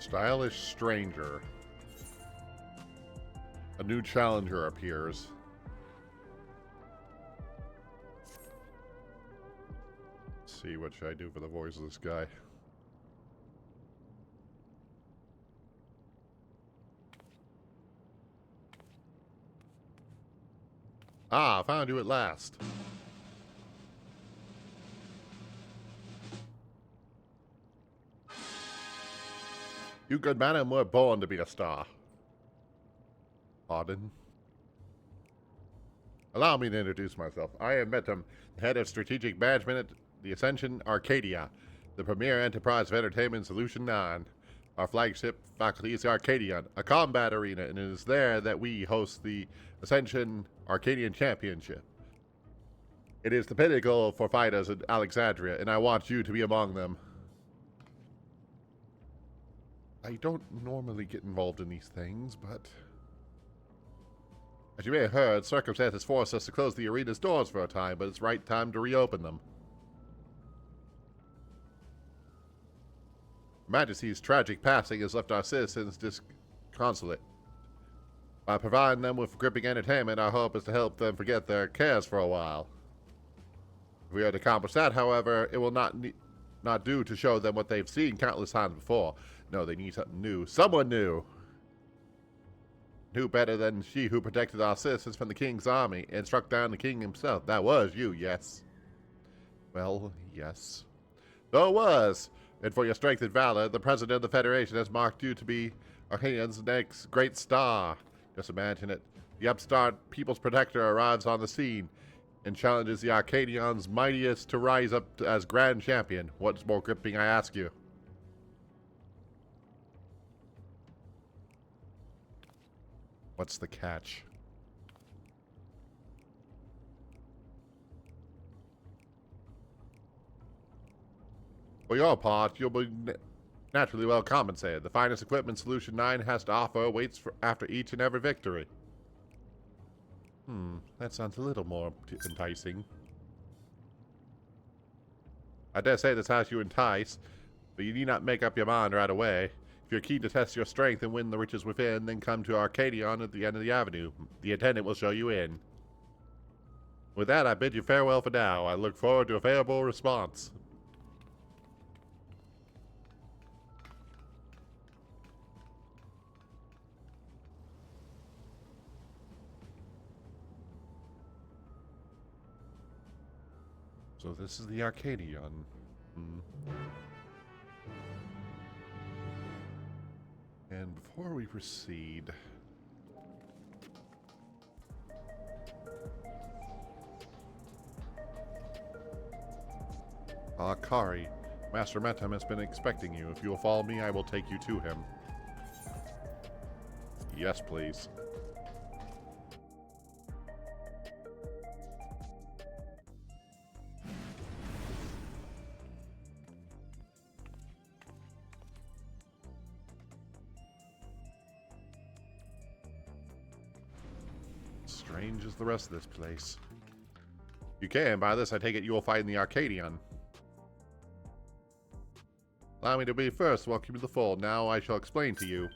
Stylish stranger. A new challenger appears. Let's see, what should I do for the voice of this guy? Ah, found you at last. You good man were born to be a star. Pardon? Allow me to introduce myself. I am Metum, head of strategic management at the Ascension Arcadia, the premier enterprise of Entertainment Solution 9. Our flagship faculty is Arcadion, a combat arena, and it is there that we host the Ascension Arcadian Championship. It is the pinnacle for fighters in Alexandria, and I want you to be among them. I don't normally get involved in these things, but... As you may have heard, circumstances forced us to close the arena's doors for a time, but it's right time to reopen them. Majesty's tragic passing has left our citizens disconsolate. By providing them with gripping entertainment, our hope is to help them forget their cares for a while. If we are to accomplish that, however, it will not do to show them what they've seen countless times before. No, they need something new. Someone new! Who better than she who protected our citizens from the king's army and struck down the king himself? That was you, yes. Well, yes. Though it was. And for your strength and valor, the president of the Federation has marked you to be Arcadian's next great star. Just imagine it. The upstart People's Protector arrives on the scene and challenges the Arcadian's mightiest to rise up as Grand Champion. What's more gripping, I ask you? What's the catch? For your part, you'll be naturally well compensated. The finest equipment Solution 9 has to offer waits for after each and every victory. That sounds a little more enticing. I dare say this has you enticed, but you need not make up your mind right away. If you're keen to test your strength and win the riches within, then come to Arcadion at the end of the avenue. The attendant will show you in. With that, I bid you farewell for now. I look forward to a favorable response. So this is the Arcadion. And before we proceed... Hikari, Master Metum has been expecting you. If you will follow me, I will take you to him. Yes, please. Strange as the rest of this place. You can. By this, I take it you will fight in the Arcadion. Allow me to be first. Welcome to the fold. Now I shall explain to you.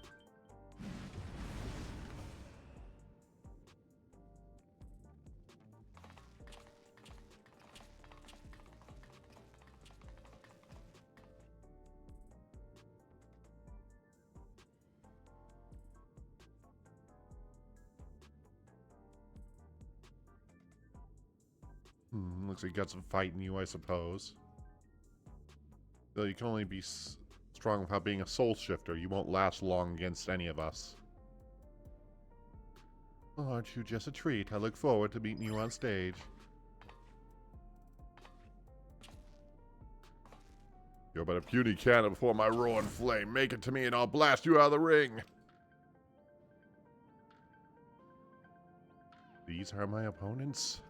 Looks like you got some fight in you, I suppose. Though you can only be strong without being a soul shifter. You won't last long against any of us. Well, aren't you just a treat? I look forward to meeting you on stage. You're but a puny cannon before my roaring flame. Make it to me and I'll blast you out of the ring. These are my opponents?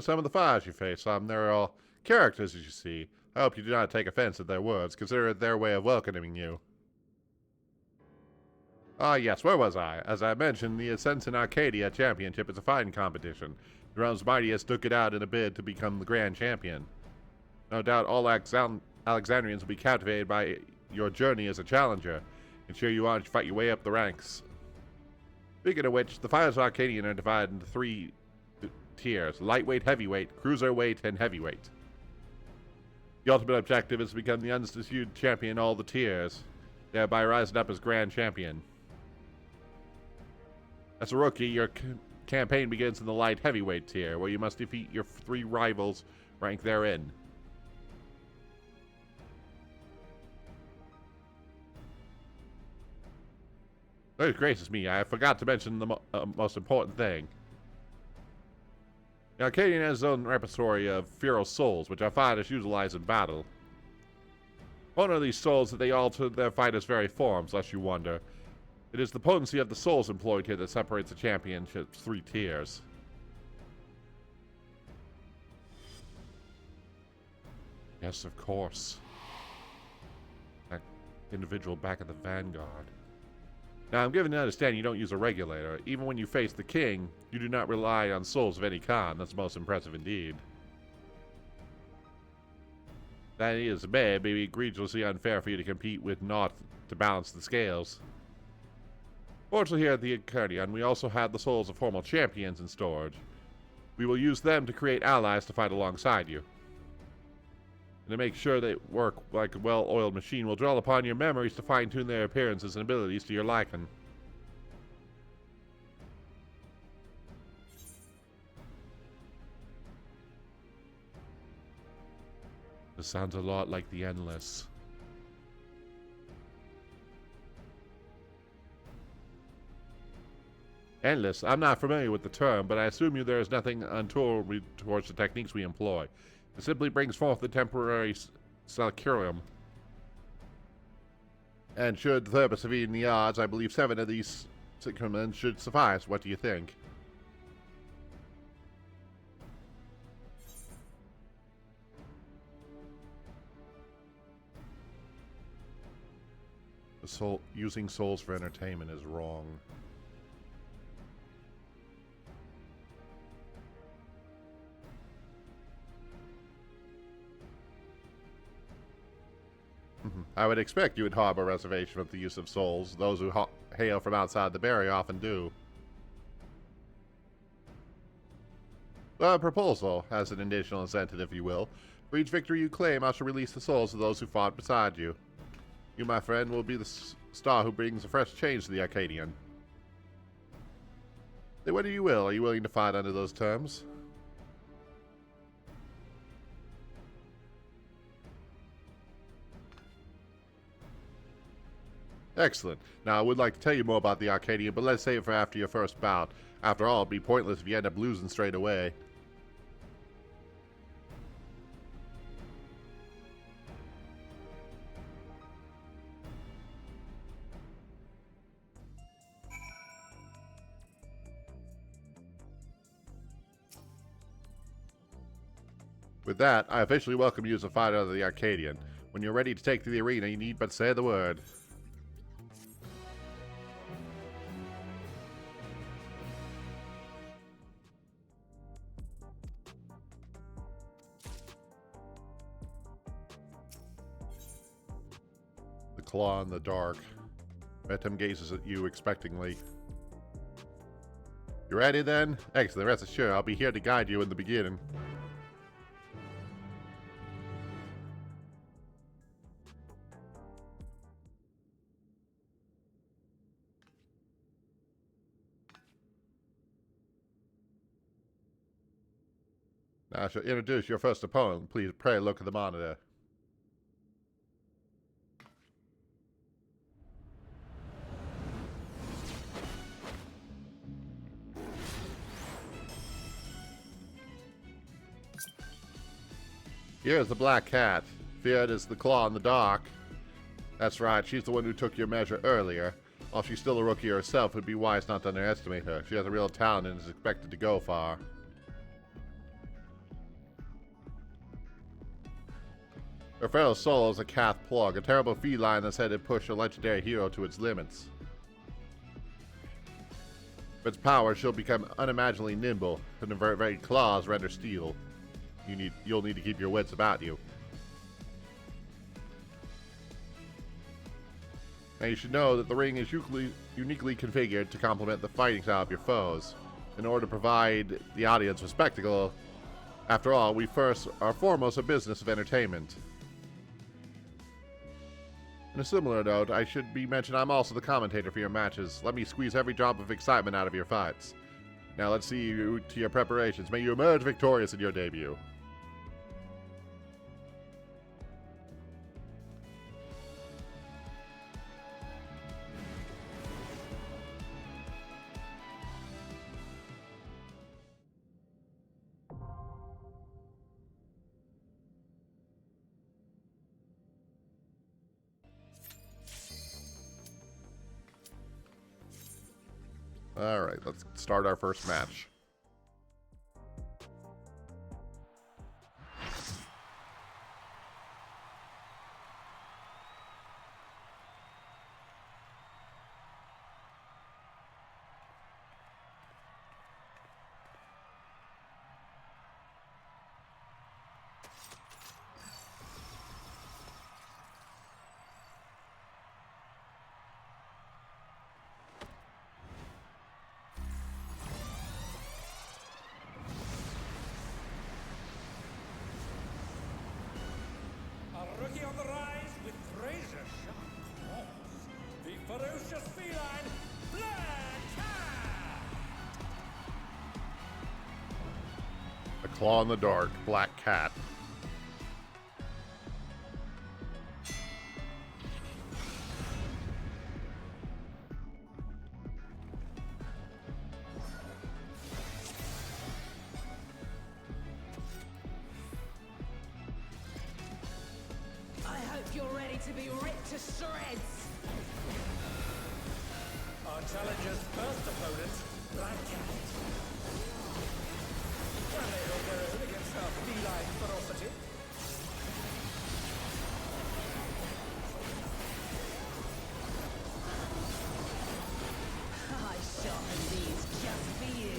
Some of the fires you face, they're all characters, as you see. I hope you do not take offense at their words. Consider it their way of welcoming you. Ah, yes, where was I? As I mentioned, the Ascents in Arcadia Championship is a fighting competition. The realm's mightiest took it out in a bid to become the grand champion. No doubt all Alexandrians will be captivated by your journey as a challenger, and cheer you on to fight your way up the ranks. Speaking of which, the fighters of Arcadian are divided into 3 tiers: lightweight, heavyweight, cruiserweight, and heavyweight. The ultimate objective is to become the undisputed champion in all the tiers, thereby rising up as grand champion. As a rookie, your campaign begins in the light heavyweight tier, where you must defeat your 3 rivals ranked therein. Oh, gracious me, I forgot to mention the most important thing. The Arcadian has his own repertoire of feral souls, which our fighters utilize in battle. One of these souls that they alter their fighters' very forms, lest you wonder. It is the potency of the souls employed here that separates the championship's 3 tiers. Yes, of course. That individual back at the Vanguard. Now, I'm given to understand you don't use a regulator. Even when you face the king, you do not rely on souls of any kind. That's most impressive indeed. That is, may be egregiously unfair for you to compete with naught to balance the scales. Fortunately, here at the Arcadion, we also have the souls of former champions in storage. We will use them to create allies to fight alongside you. And to make sure they work like a well-oiled machine, we'll draw upon your memories to fine-tune their appearances and abilities to your liking. This sounds a lot like the Endless. Endless? I'm not familiar with the term, but I assume there is nothing untoward towards the techniques we employ. It simply brings forth the temporary Salcurium. And should the purpose of even the odds, I believe 7 of these sacraments should suffice. What do you think? Using souls for entertainment is wrong. I would expect you would harbor a reservation with the use of souls. Those who hail from outside the barrier often do. A proposal has an additional incentive, if you will. For each victory you claim, I shall release the souls of those who fought beside you. You, my friend, will be the star who brings a fresh change to the Arcadion. Say whether you will. Are you willing to fight under those terms? Excellent. Now, I would like to tell you more about the Arcadian, but let's save it for after your first bout. After all, it'd be pointless if you end up losing straight away. With that, I officially welcome you as a fighter of the Arcadian. When you're ready to take to the arena, you need but say the word. The claw in the dark. Metum gazes at you expectingly. You ready then? Excellent, rest assured, I'll be here to guide you in the beginning. Now I shall introduce your first opponent. Please pray look at the monitor. Here's the Black Cat. Feared is the Claw in the Dark. That's right, she's the one who took your measure earlier. While she's still a rookie herself, it would be wise not to underestimate her. She has a real talent and is expected to go far. Her feral soul is a Cath Plug, a terrible feline that's headed to push a legendary hero to its limits. its power, she'll become unimaginably nimble, and her very claws render steel. You'll need to keep your wits about you. Now you should know that the ring is uniquely configured to complement the fighting style of your foes, in order to provide the audience with spectacle. After all, we are foremost a business of entertainment. On a similar note, I should be mentioned I'm also the commentator for your matches. Let me squeeze every drop of excitement out of your fights. Now let's see you to your preparations. May you emerge victorious in your debut. Alright, let's start our first match. Rookie on the rise with razor-sharp claws. The ferocious feline, Black Cat! A claw in the dark, Black Cat. You're ready to be ripped to shreds! Our challenger's first opponent, Black Cat. Can they hold their own against our feline ferocity? I sharpened these just for you.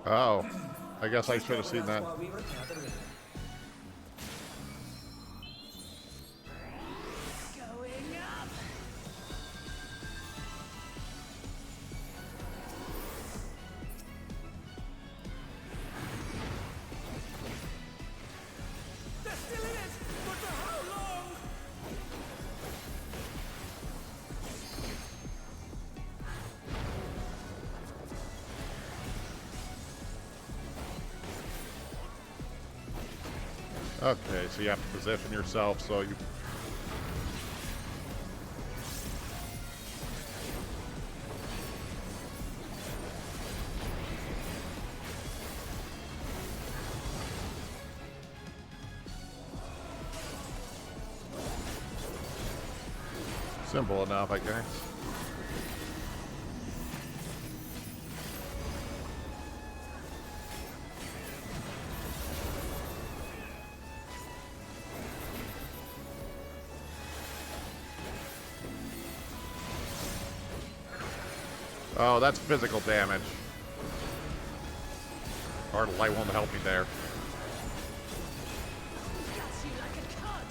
Oh, I guess I should have seen that. Going up! They're still in it! But for how long? Okay, so you have to position yourself so you... Simple enough, I guess. Oh, that's physical damage. Art of Light won't help me there. Cuts you like a cut.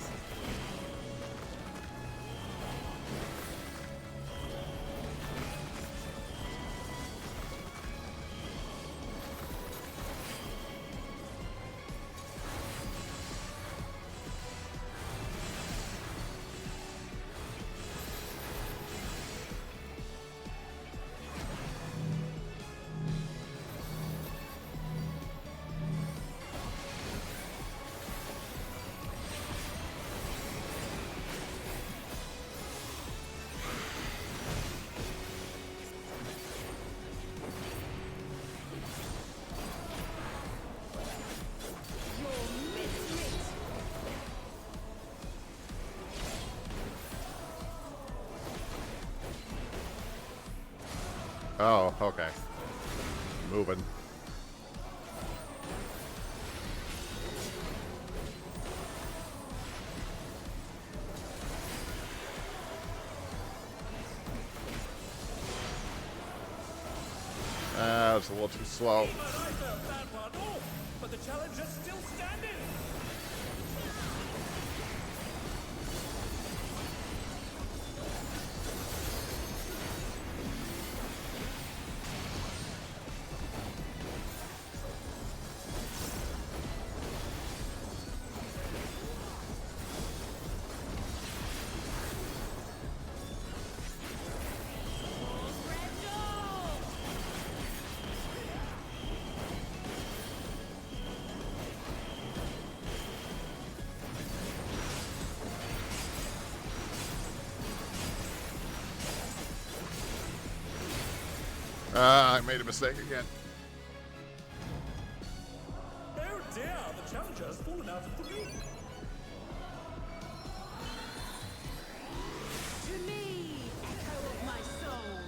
Oh, okay. Moving. It's a little too slow. Even I felt that one off, but the challenger's still standing. I made a mistake again. Oh dear, the challenger's fallen out of the ring. To me, echo of my soul.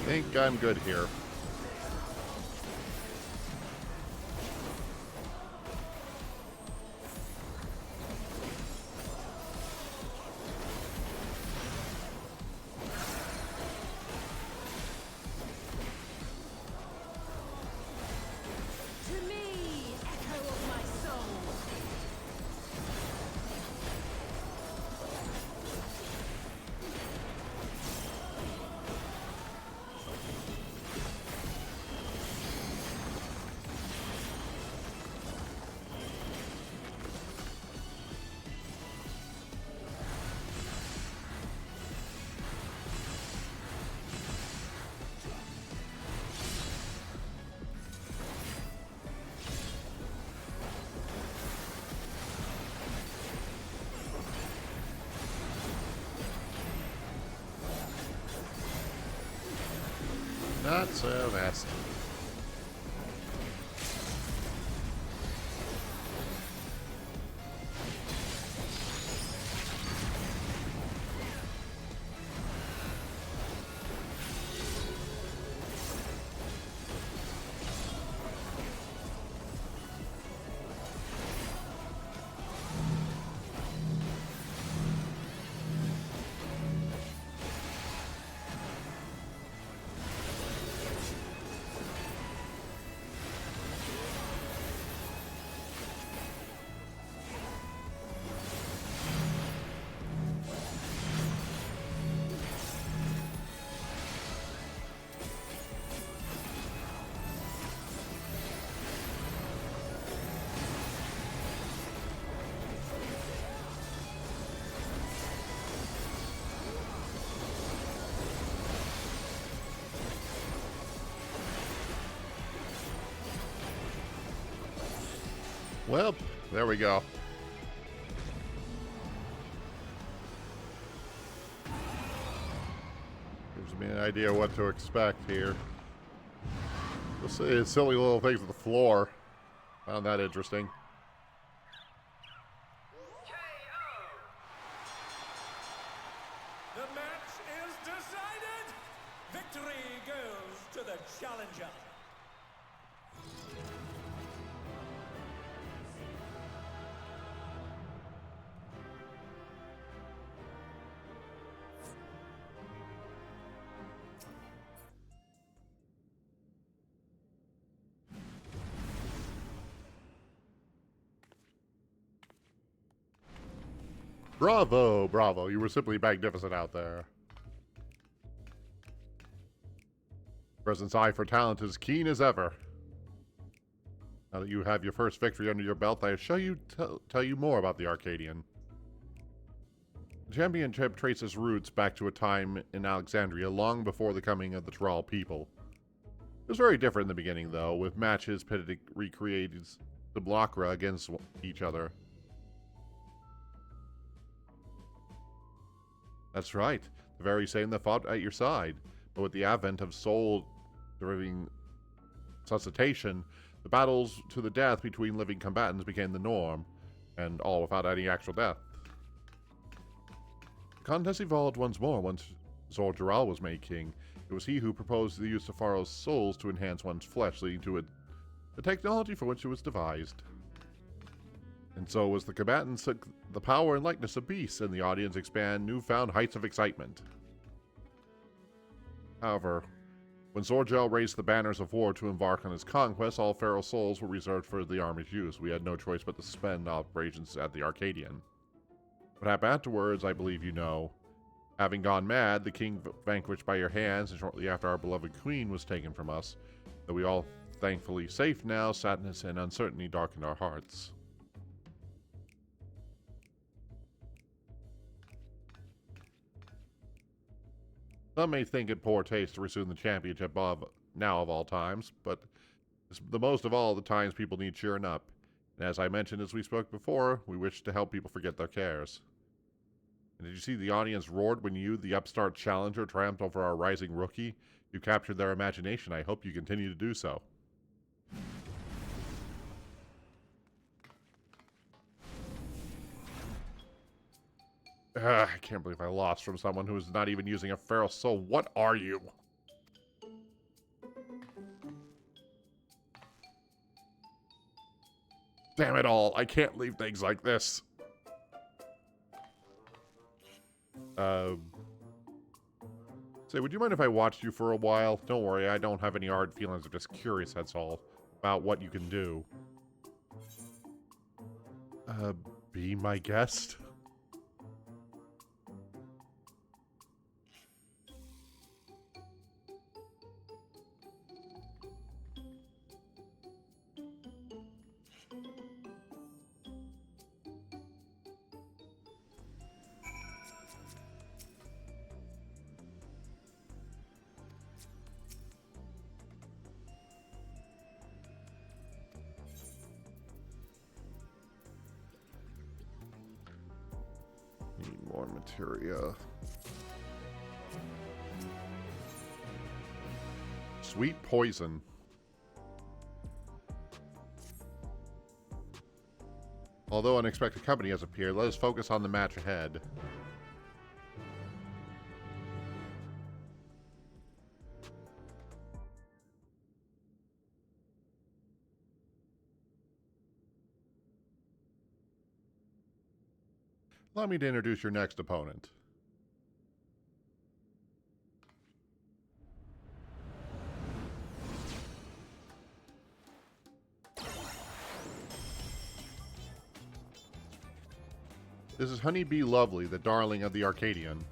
Think I'm good here. To me, echo of my soul. Not so nasty. Well, there we go. Gives me an idea what to expect here. We'll see. Silly little things with the floor. Found that interesting. The match is decided! Victory goes to the challenger! Bravo, bravo. You were simply magnificent out there. Presence eye for talent is keen as ever. Now that you have your first victory under your belt, I shall tell you more about the Arcadian. The championship traces roots back to a time in Alexandria long before the coming of the Thrall people. It was very different in the beginning, though, with matches pitted recreated the Blockra against each other. That's right, the very same that fought at your side. But with the advent of soul-deriving suscitation, the battles to the death between living combatants became the norm, and all without any actual death. The contest evolved once more once Zor-Dural was made king. It was he who proposed the use of Pharaoh's souls to enhance one's flesh, leading to a technology for which it was devised. And so as the combatants took the power and likeness of beasts, and the audience expand newfound heights of excitement. However, when Zor-Dural raised the banners of war to embark on his conquest, all Pharaoh's souls were reserved for the army's use. We had no choice but to suspend operations at the Arcadian. What happened afterwards, I believe you know. Having gone mad, the king vanquished by your hands, and shortly after our beloved queen was taken from us. Though we all thankfully safe now, sadness and uncertainty darkened our hearts. Some may think it poor taste to resume the championship now of all times, but the most of all the times people need cheering up. And as I mentioned as we spoke before, we wish to help people forget their cares. And did you see the audience roared when you, the upstart challenger, triumphed over our rising rookie? You captured their imagination. I hope you continue to do so. I can't believe I lost from someone who is not even using a feral soul. What are you? Damn it all. I can't leave things like this. Say, would you mind if I watched you for a while? Don't worry, I don't have any hard feelings. I'm just curious, that's all, about what you can do. Be my guest? Need more materia. Sweet poison. Although unexpected company has appeared, let us focus on the match ahead. Allow me to introduce your next opponent. This is Honeybee Lovely, the darling of the Arcadian.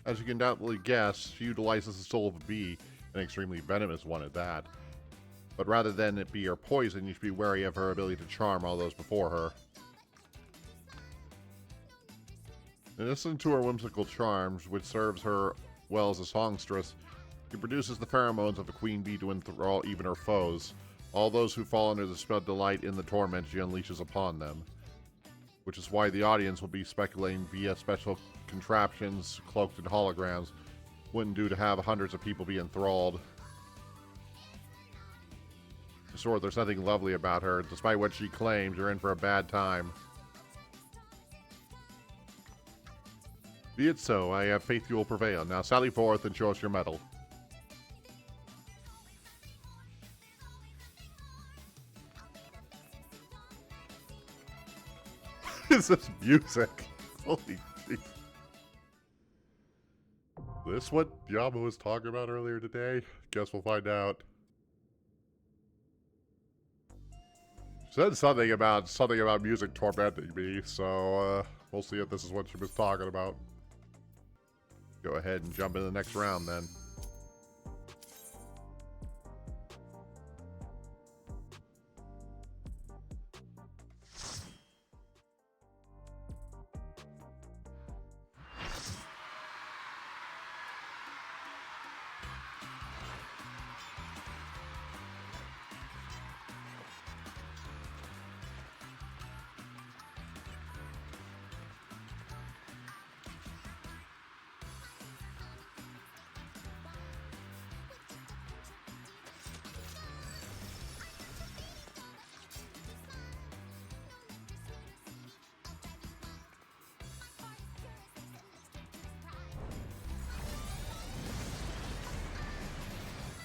As you can doubtfully guess, she utilizes the soul of a bee, an extremely venomous one at that. But rather than it be her poison, you should be wary of her ability to charm all those before her. In addition to her whimsical charms, which serves her well as a songstress, He produces the pheromones of the queen bee to enthrall even her foes. All those who fall under the spell delight in the torment she unleashes upon them. Which is why the audience will be speculating via special contraptions cloaked in holograms. Wouldn't do to have hundreds of people be enthralled. Sure, there's nothing lovely about her. Despite what she claims, you're in for a bad time. Be it so. I have faith you will prevail. Now sally forth and show us your mettle. Is this music? Holy jeez. This what Yama was talking about earlier today? Guess we'll find out. Said something about music tormenting me, so we'll see if this is what she was talking about. Go ahead and jump into the next round then.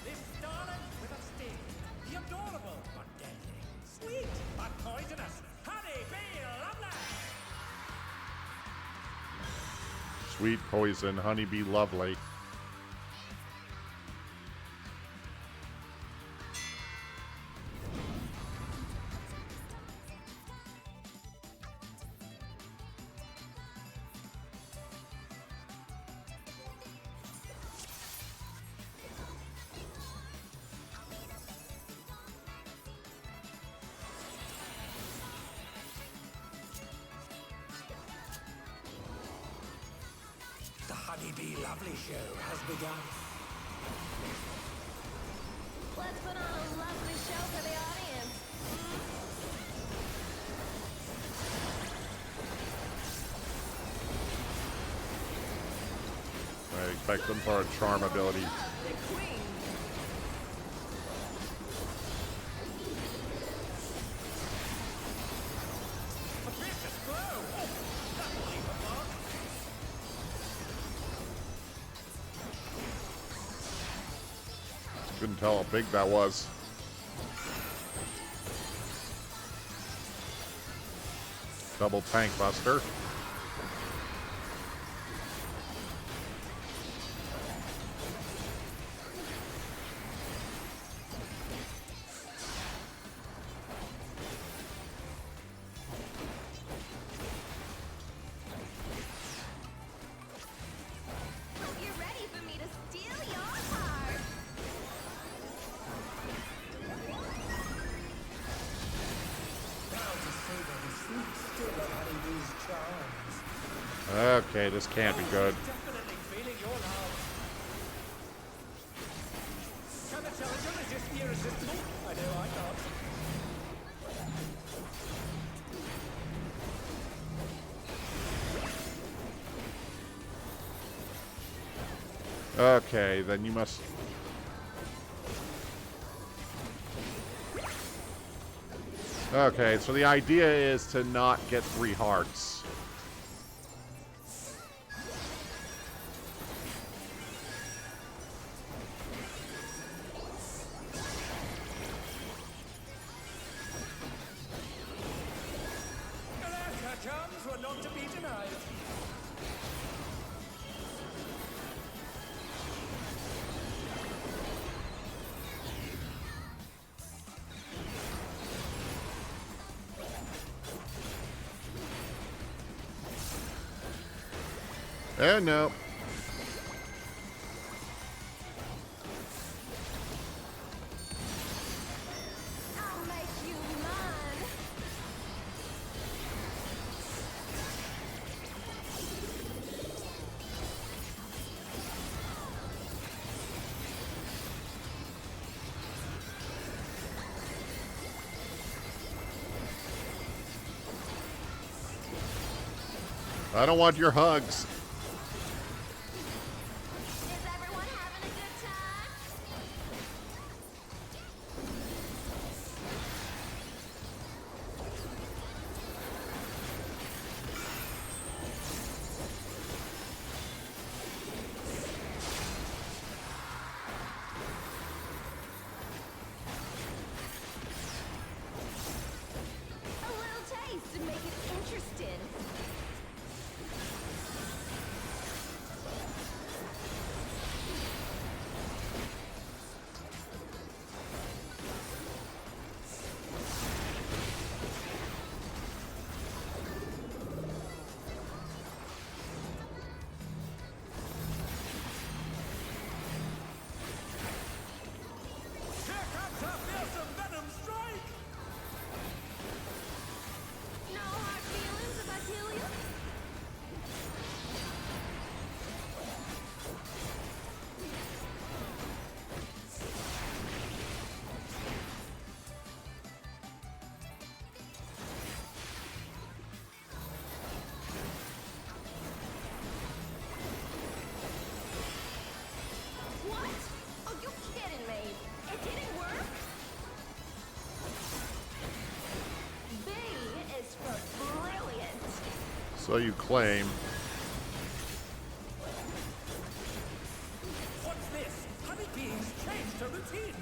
This starlet with a sting, the adorable but deadly, sweet but poisonous, honey bee lovely. Sweet poison, honeybee lovely. The Honeybee Lovely Show has begun. Let's put on a lovely show for the audience. I expect them for a charm ability. The queen. A vicious blow! Oh, that'll leave a mark. Couldn't tell how big that was. Double tank buster. Hope you're ready for me to steal your heart. Proud to savor the sweet still of Honeybee's charms. Okay, this can't be good. Definitely feeling your love. Can the challenger resist the irresistible? I know I can't. Okay, then you must... Okay, so the idea is to not get 3 hearts. Alas, her charms were not to be denied. No. I'll make you mine. I don't want your hugs. Is everyone having a good time? A little taste to make it interesting. Here comes a fearsome venom strike! No hard feelings if I kill you? What? Are you kidding me? It didn't work? B is for brilliant. So you claim. What's this? Honeybees changed to routine!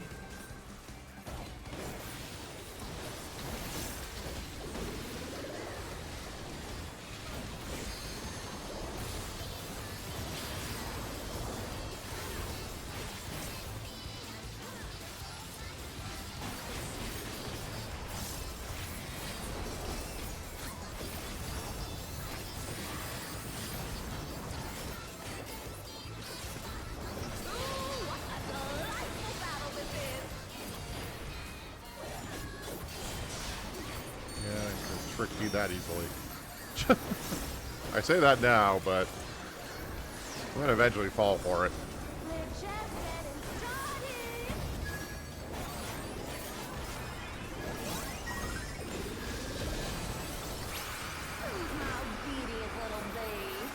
Ooh, what a delightful battle this is. Yeah, I can trick you that easily. I say that now, but I'm gonna eventually fall for it. We're just getting started. Who's my obedient little bee?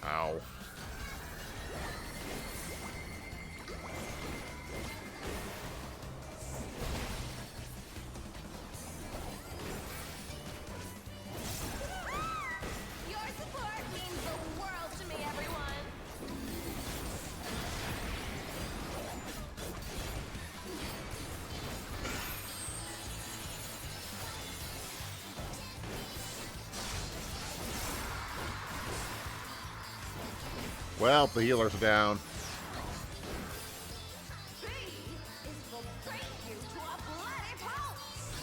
Ow. Your support means the world to me, everyone. Well, the healers are down. B is for bring you to a bloody pulse.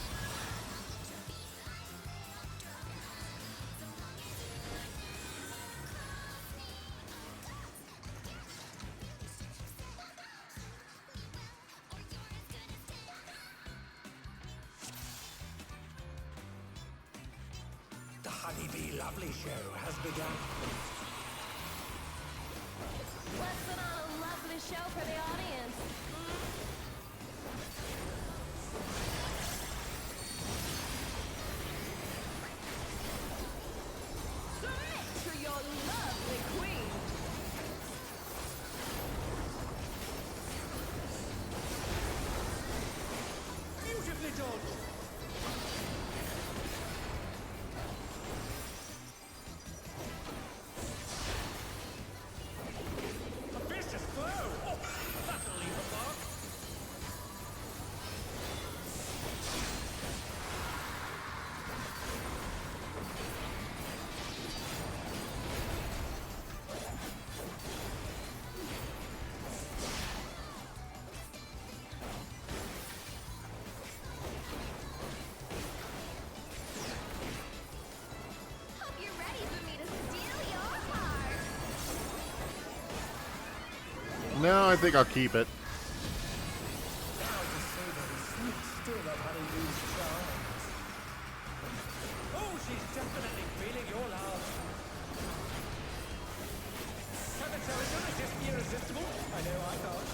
The Honeybee Lovely Show has begun. Let's put on a lovely show for the audience. Submit to your lovely queen. Beautifully dodged! I think I'll keep it. Now to savor the sweet still of Honeydew's charms. Oh, she's definitely feeling your love. Saboteur is just irresistible. I know I thought.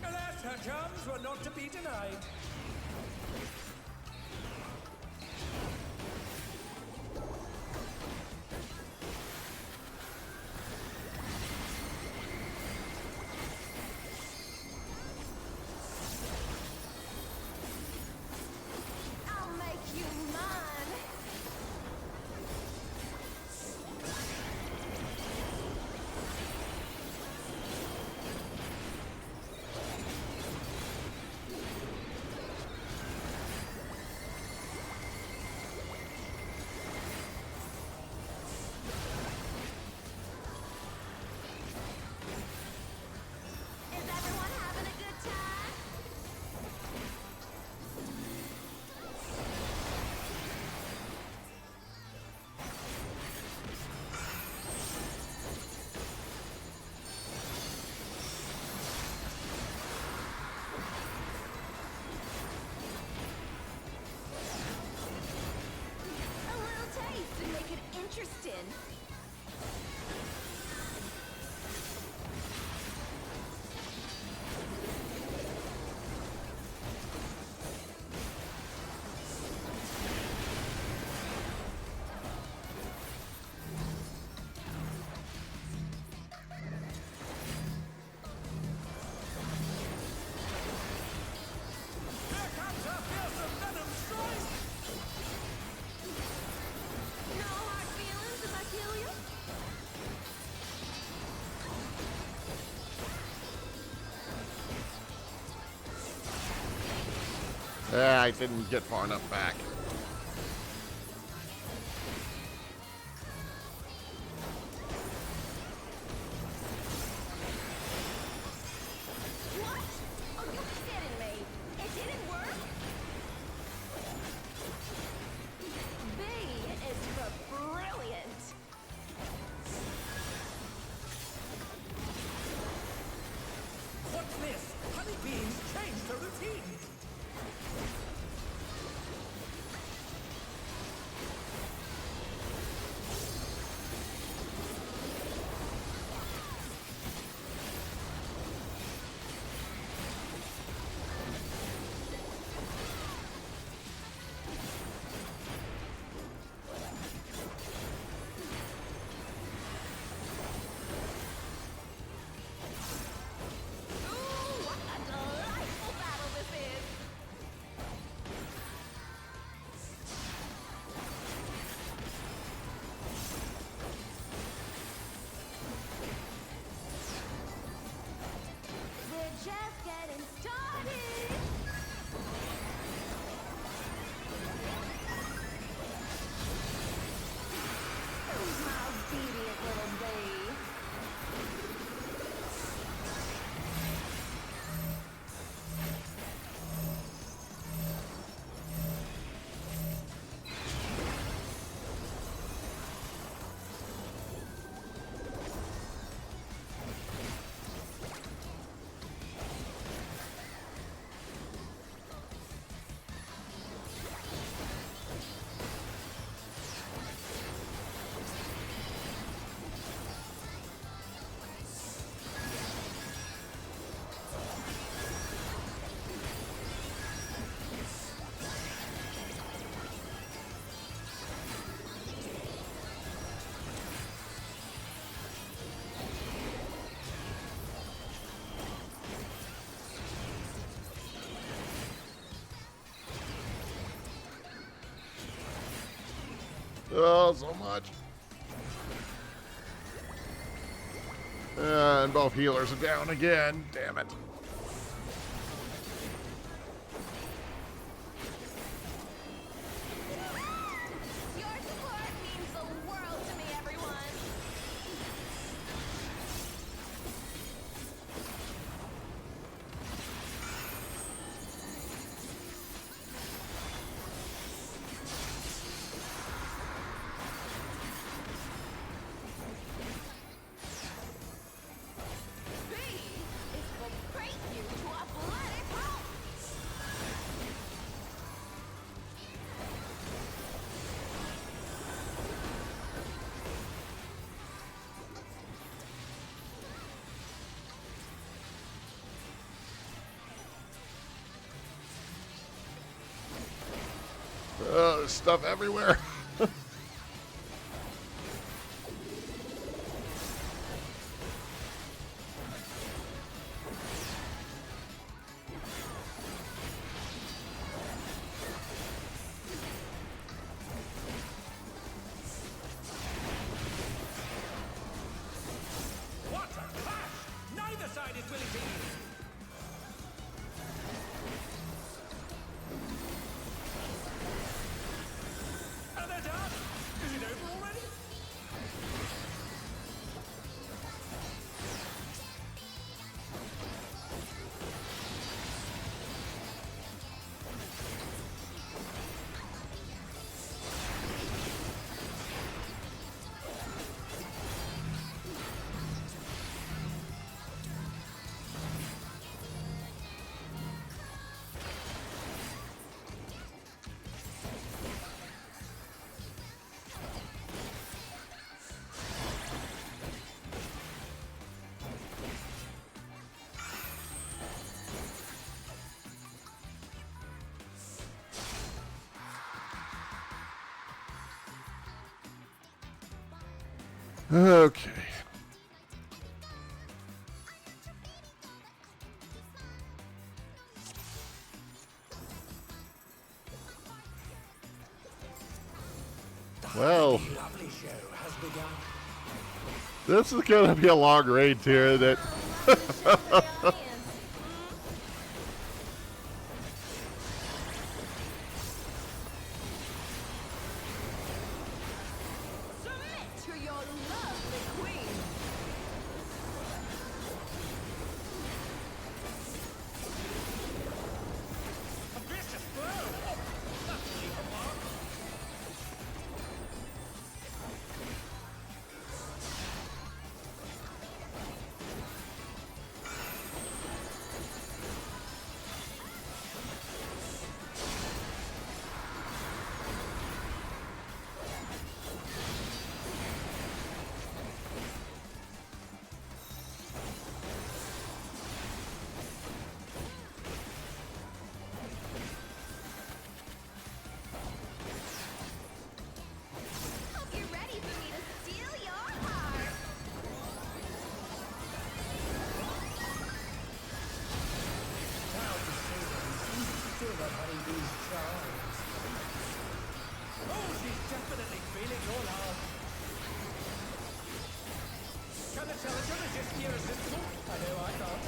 Alas, her charms were not to be denied. I'll make you mine. Is everyone having a good time? A little taste to make it interesting. Here comes her fearsome venom strike! No hard feelings if I kill you? Yeah, I didn't get far enough back. What? Oh, you're kidding me. It didn't work? B is for brilliant. What's this? Honeybees changed the routine! Oh, so much. And both healers are down again. Damn it. Your support means the world to me, everyone. B is for break you to a bloody pulp. Oh, there's stuff everywhere. What a clash! Neither side is willing to yield. And they're done! Is it over already? Okay. Well, Lovely show has begun. this is gonna be a long raid here. That Let me show the audience. Submit to your lovely queen. A vicious blow! Oh, that'll leave a mark. Hope you're ready for me to steal your heart. Now to say that he's still not having these charms. Oh, she's definitely feeling your love. Can the challenger resist the irresistible? I know I can't.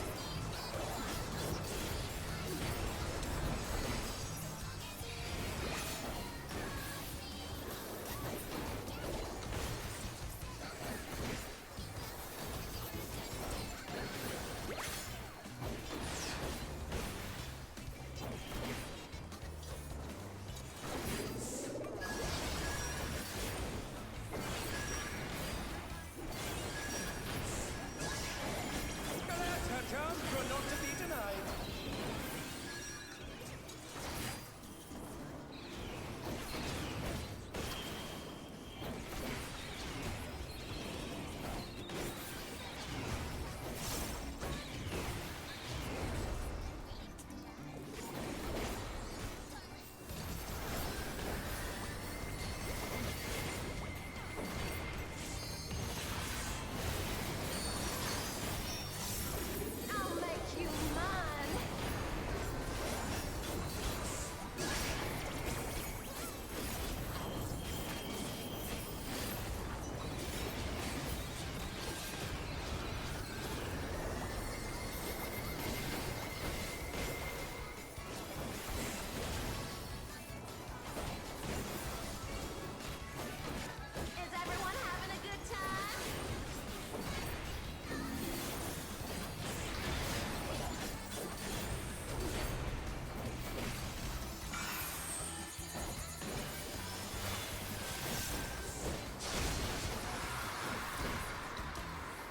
Gonna touch her.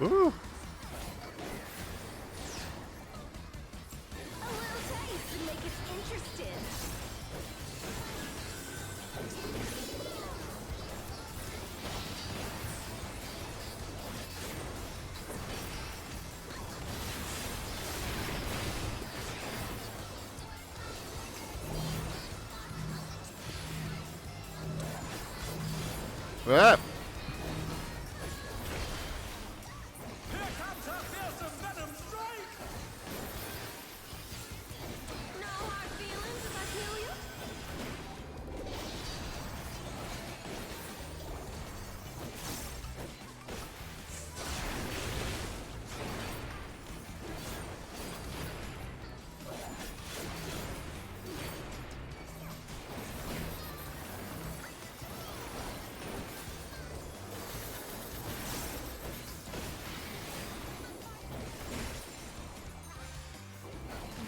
Ooh. A little taste to make it interesting. Ah. Here comes our fearsome venom strike! No hard feelings if I kill you?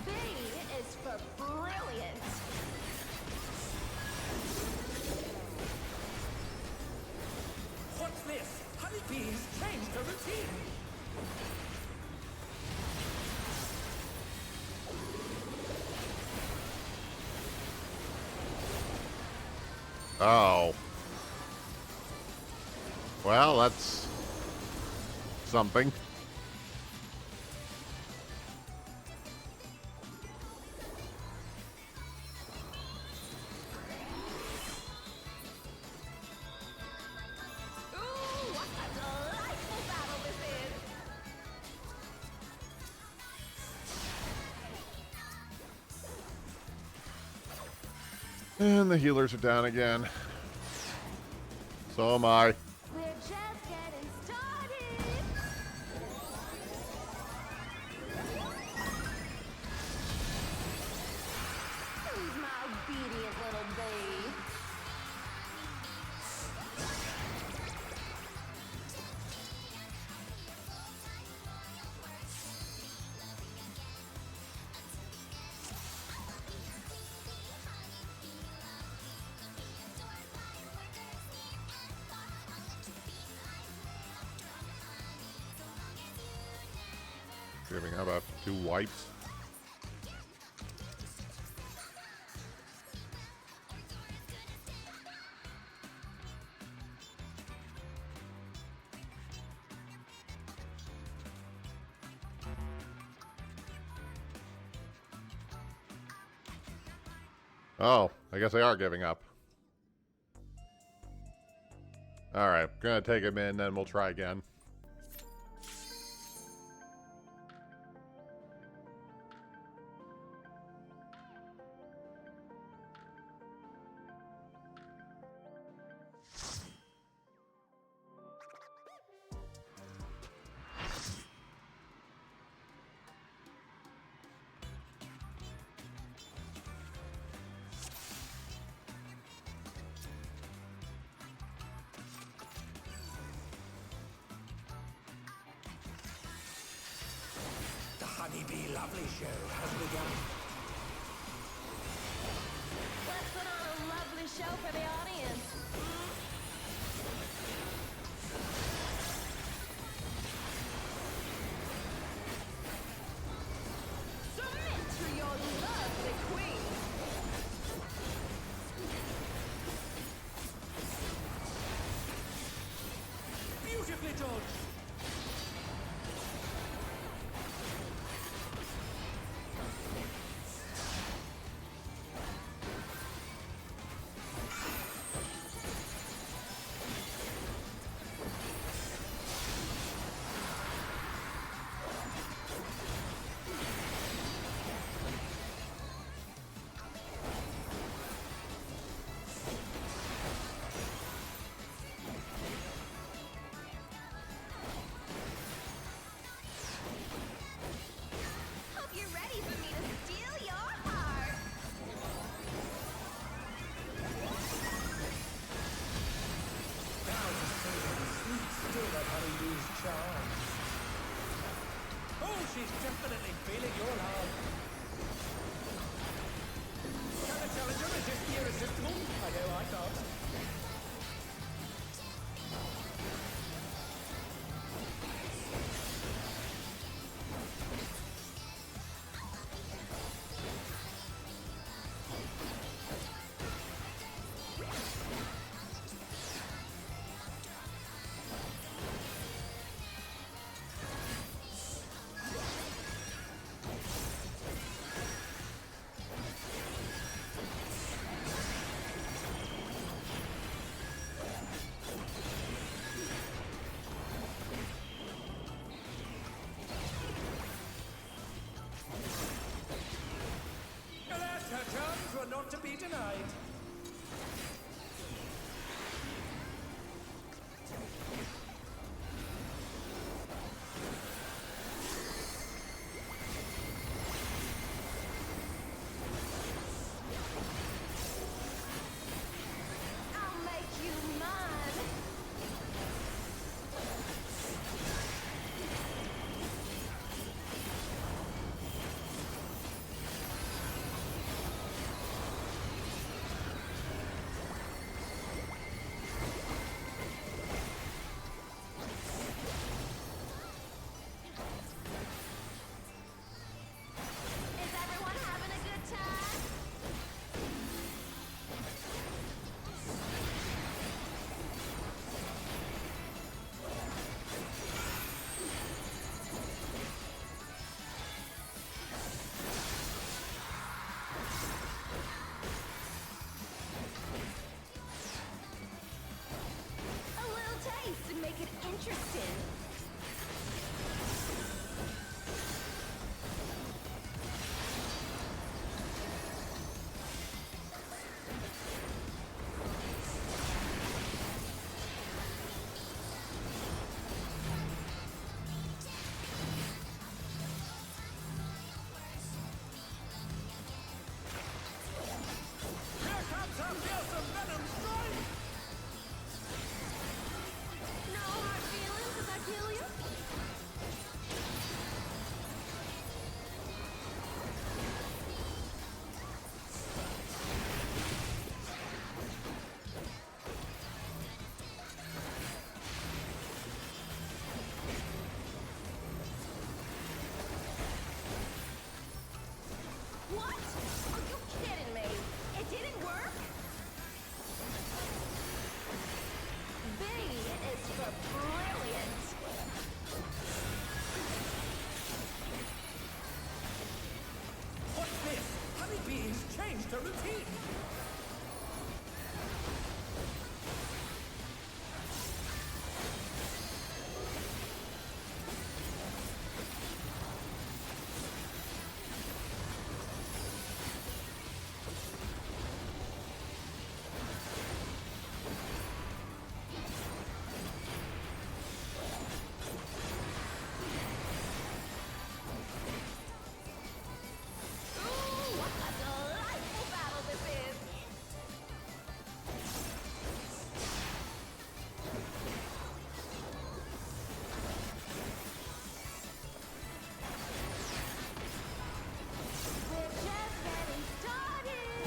B is for brilliant. What's this? Honeybees changed the routine! Oh. Well, that's something. Ooh, what a delightful battle this is! And the healers are down again. So am I. We're just getting started! Who's my obedient little babe? Giving how about 2 wipes? Oh, I guess they are giving up. Alright, gonna take him in, then we'll try again. The Honeybee Lovely Show has begun. Let's put on a lovely show for the audience. Submit to your lovely queen. Beautifully dodged! Hope you're ready for me to steal your heart. Now to savor the sweet still of Honeybee's charms. Oh, she's definitely feeling your love. Can a challenger resist the irresistible? I know I can't. make it interesting. Here comes our fearsome venom strike! No hard feelings if I kill you? What? Are you kidding me? It didn't work? B is for brilliant. What's this? Honeybee has changed her routine! Ooh, what a delightful battle this is! We're just getting started!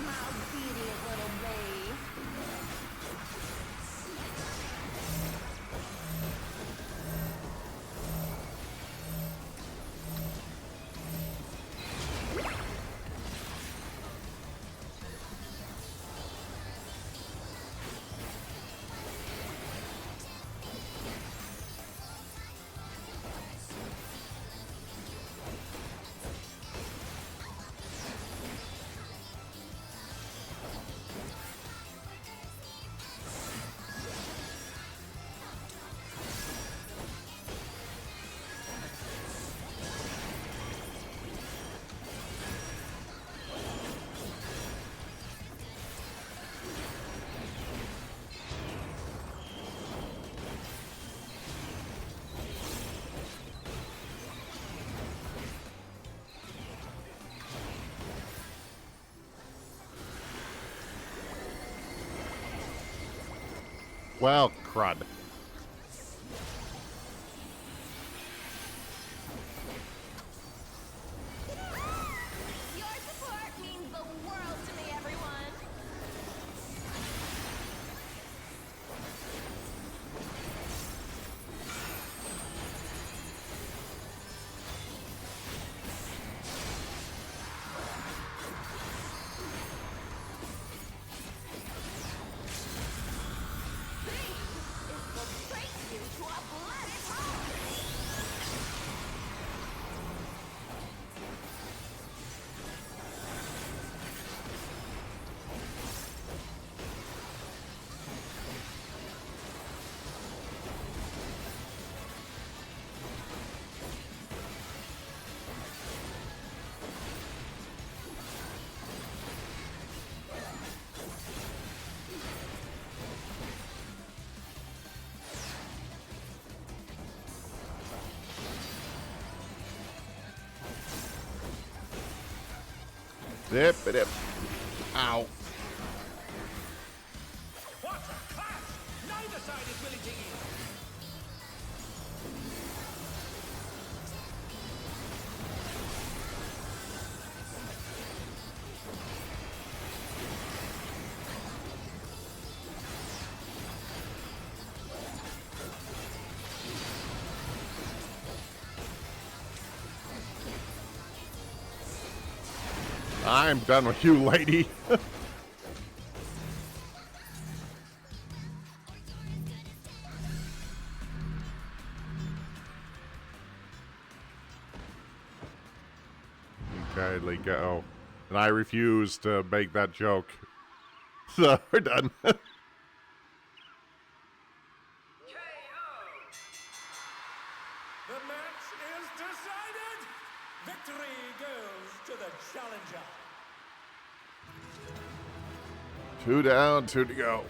My obedient little babe. Well, crud. Your support means the world to me, everyone. B is for break you to a bloody pulp. Dip, dip. Ow. What a clash! Neither side is willing to yield! I'm done with you, lady. Kindly go. And I refuse to make that joke. So, we're done. The match is decided! Victory goes to the challenger. 2 down, 2 to go.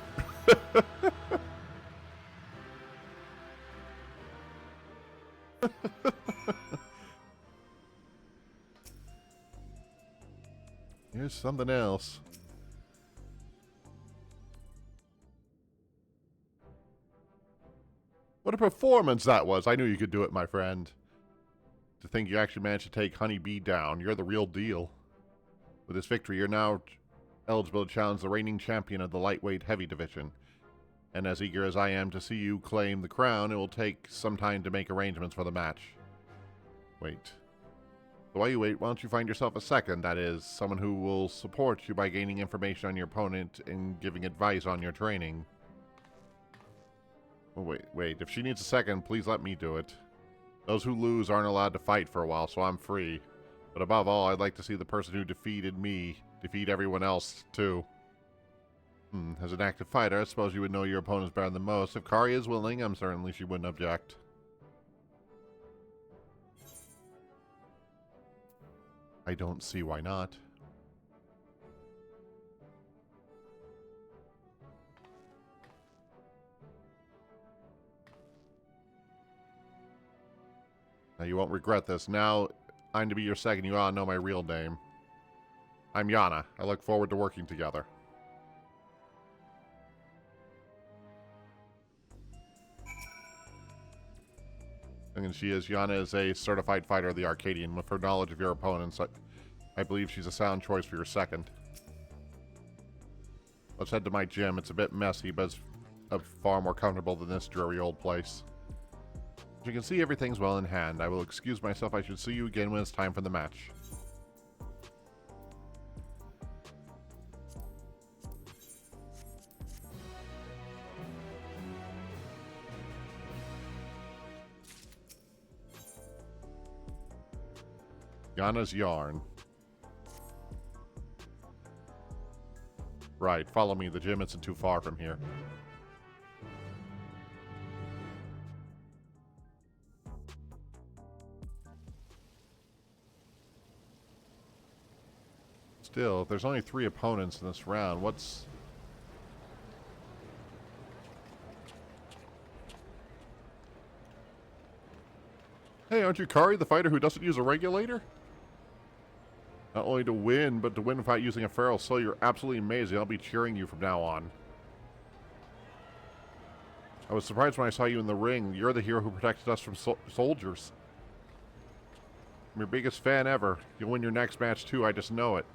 Here's something else. What a performance that was. I knew you could do it, my friend. To think you actually managed to take Honeybee down. You're the real deal. With this victory, you're now eligible to challenge the reigning champion of the lightweight heavy division. And as eager as I am to see you claim the crown, it will take some time to make arrangements for the match. Wait. So while you wait, why don't you find yourself a second, that is, someone who will support you by gaining information on your opponent and giving advice on your training. Oh, wait. If she needs a second, please let me do it. Those who lose aren't allowed to fight for a while, so I'm free. But above all, I'd like to see the person who defeated me defeat everyone else, too. As an active fighter, I suppose you would know your opponents better than most. If Kari is willing, I'm certainly she wouldn't object. I don't see why not. Now, you won't regret this. Now, I'm to be your second. You ought to know my real name. I'm Yana. I look forward to working together. And she is. Yana is a certified fighter of the Arcadion. With her knowledge of your opponents, I believe she's a sound choice for your second. Let's head to my gym. It's a bit messy, but it's far more comfortable than this dreary old place. As you can see, everything's well in hand. I will excuse myself. I should see you again when it's time for the match. Yana's yarn. Right, follow me. The gym isn't too far from here. Still, if there's only 3 opponents in this round, what's... Hey, aren't you Kari, the fighter who doesn't use a regulator? Not only to win, but to win without using a feral soul. You're absolutely amazing. I'll be cheering you from now on. I was surprised when I saw you in the ring. You're the hero who protected us from soldiers. I'm your biggest fan ever. You'll win your next match too, I just know it.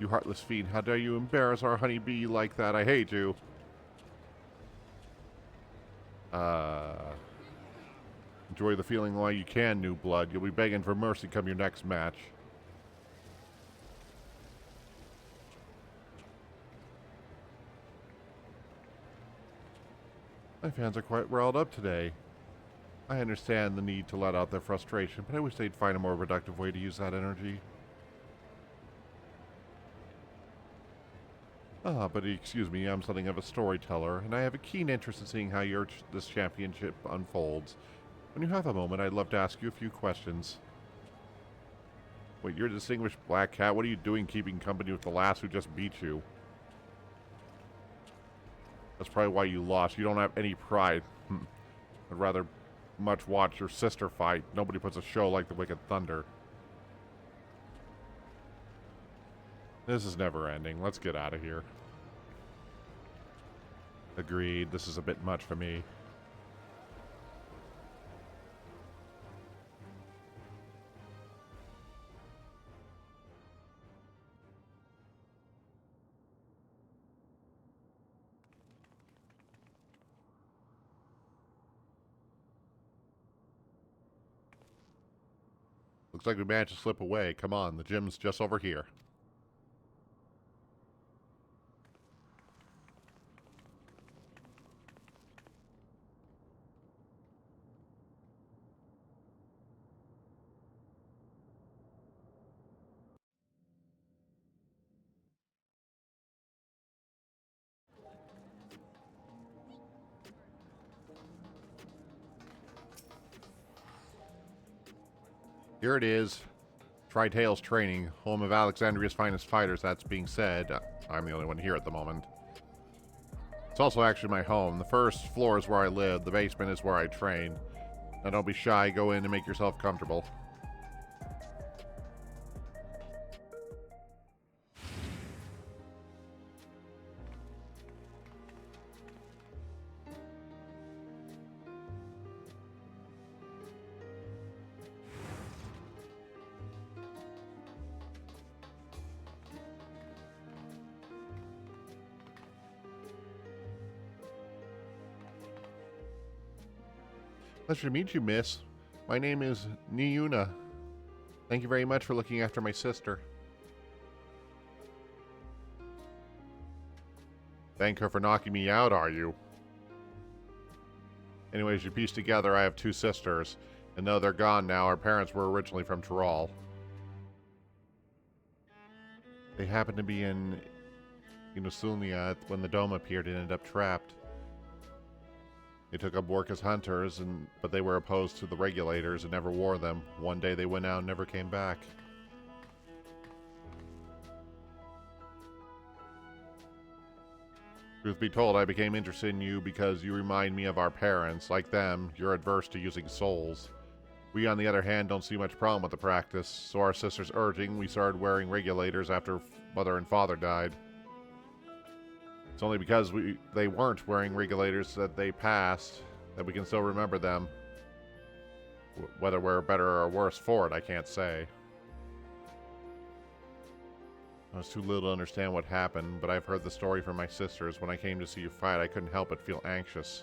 You heartless fiend, how dare you embarrass our honeybee like that? I hate you. Enjoy the feeling while you can, new blood. You'll be begging for mercy come your next match. My fans are quite riled up today. I understand the need to let out their frustration, but I wish they'd find a more productive way to use that energy. But excuse me, I'm something of a storyteller, and I have a keen interest in seeing how this championship unfolds. When you have a moment, I'd love to ask you a few questions. Wait, you're a distinguished black cat. What are you doing keeping company with the lass who just beat you? That's probably why you lost. You don't have any pride. I'd rather much watch your sister fight. Nobody puts a show like the Wicked Thunder. This is never ending. Let's get out of here. Agreed. This is a bit much for me. Looks like we managed to slip away. Come on, the gym's just over here. Here it is. Tri-Tails Training, home of Alexandria's finest fighters. That's being said. I'm the only one here at the moment. It's also actually my home. The first floor is where I live. The basement is where I train. Now don't be shy. Go in and make yourself comfortable. Pleasure to meet you, miss. My name is Niuna. Thank you very much for looking after my sister. Thank her for knocking me out, are you? Anyways, you piece together I have two sisters, and though they're gone now, our parents were originally from Tyrol. They happened to be in Inusulnia when the dome appeared and ended up trapped. They took up work as hunters, but they were opposed to the regulators and never wore them. One day they went out and never came back. Truth be told, I became interested in you because you remind me of our parents. Like them, you're adverse to using souls. We, on the other hand, don't see much problem with the practice, so our sister's urging, we started wearing regulators after Mother and Father died. It's only because they weren't wearing regulators that they passed that we can still remember them. Whether we're better or worse for it, I can't say. I was too little to understand what happened, but I've heard the story from my sisters. When I came to see you fight, I couldn't help but feel anxious.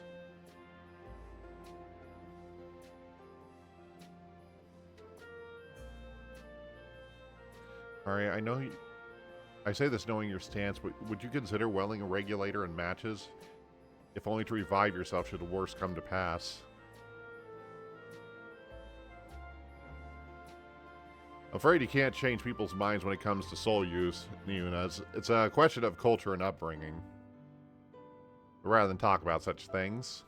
Alright, I know I say this knowing your stance, but would you consider wearing a regulator in matches? If only to revive yourself should the worst come to pass. I'm afraid you can't change people's minds when it comes to soul use, Niuna. It's a question of culture and upbringing. But rather than talk about such things,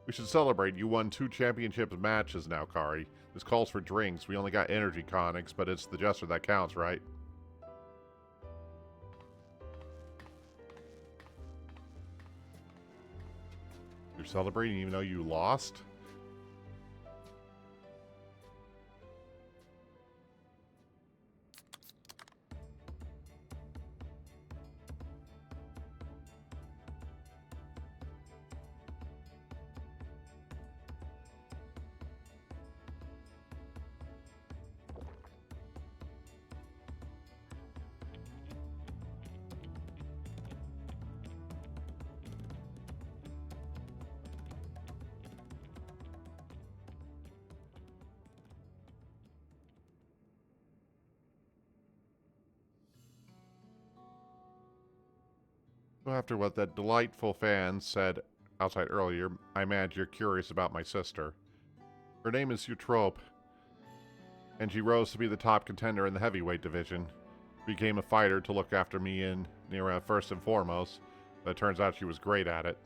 we should celebrate. You won 2 championship matches now, Kari. This calls for drinks. We only got energy tonics, but it's the gesture that counts, right? You're celebrating even though you lost? So after what that delightful fan said outside earlier, I imagine you're curious about my sister. Her name is Eutrope, and she rose to be the top contender in the heavyweight division. She became a fighter to look after me and Nira first and foremost, but it turns out she was great at it.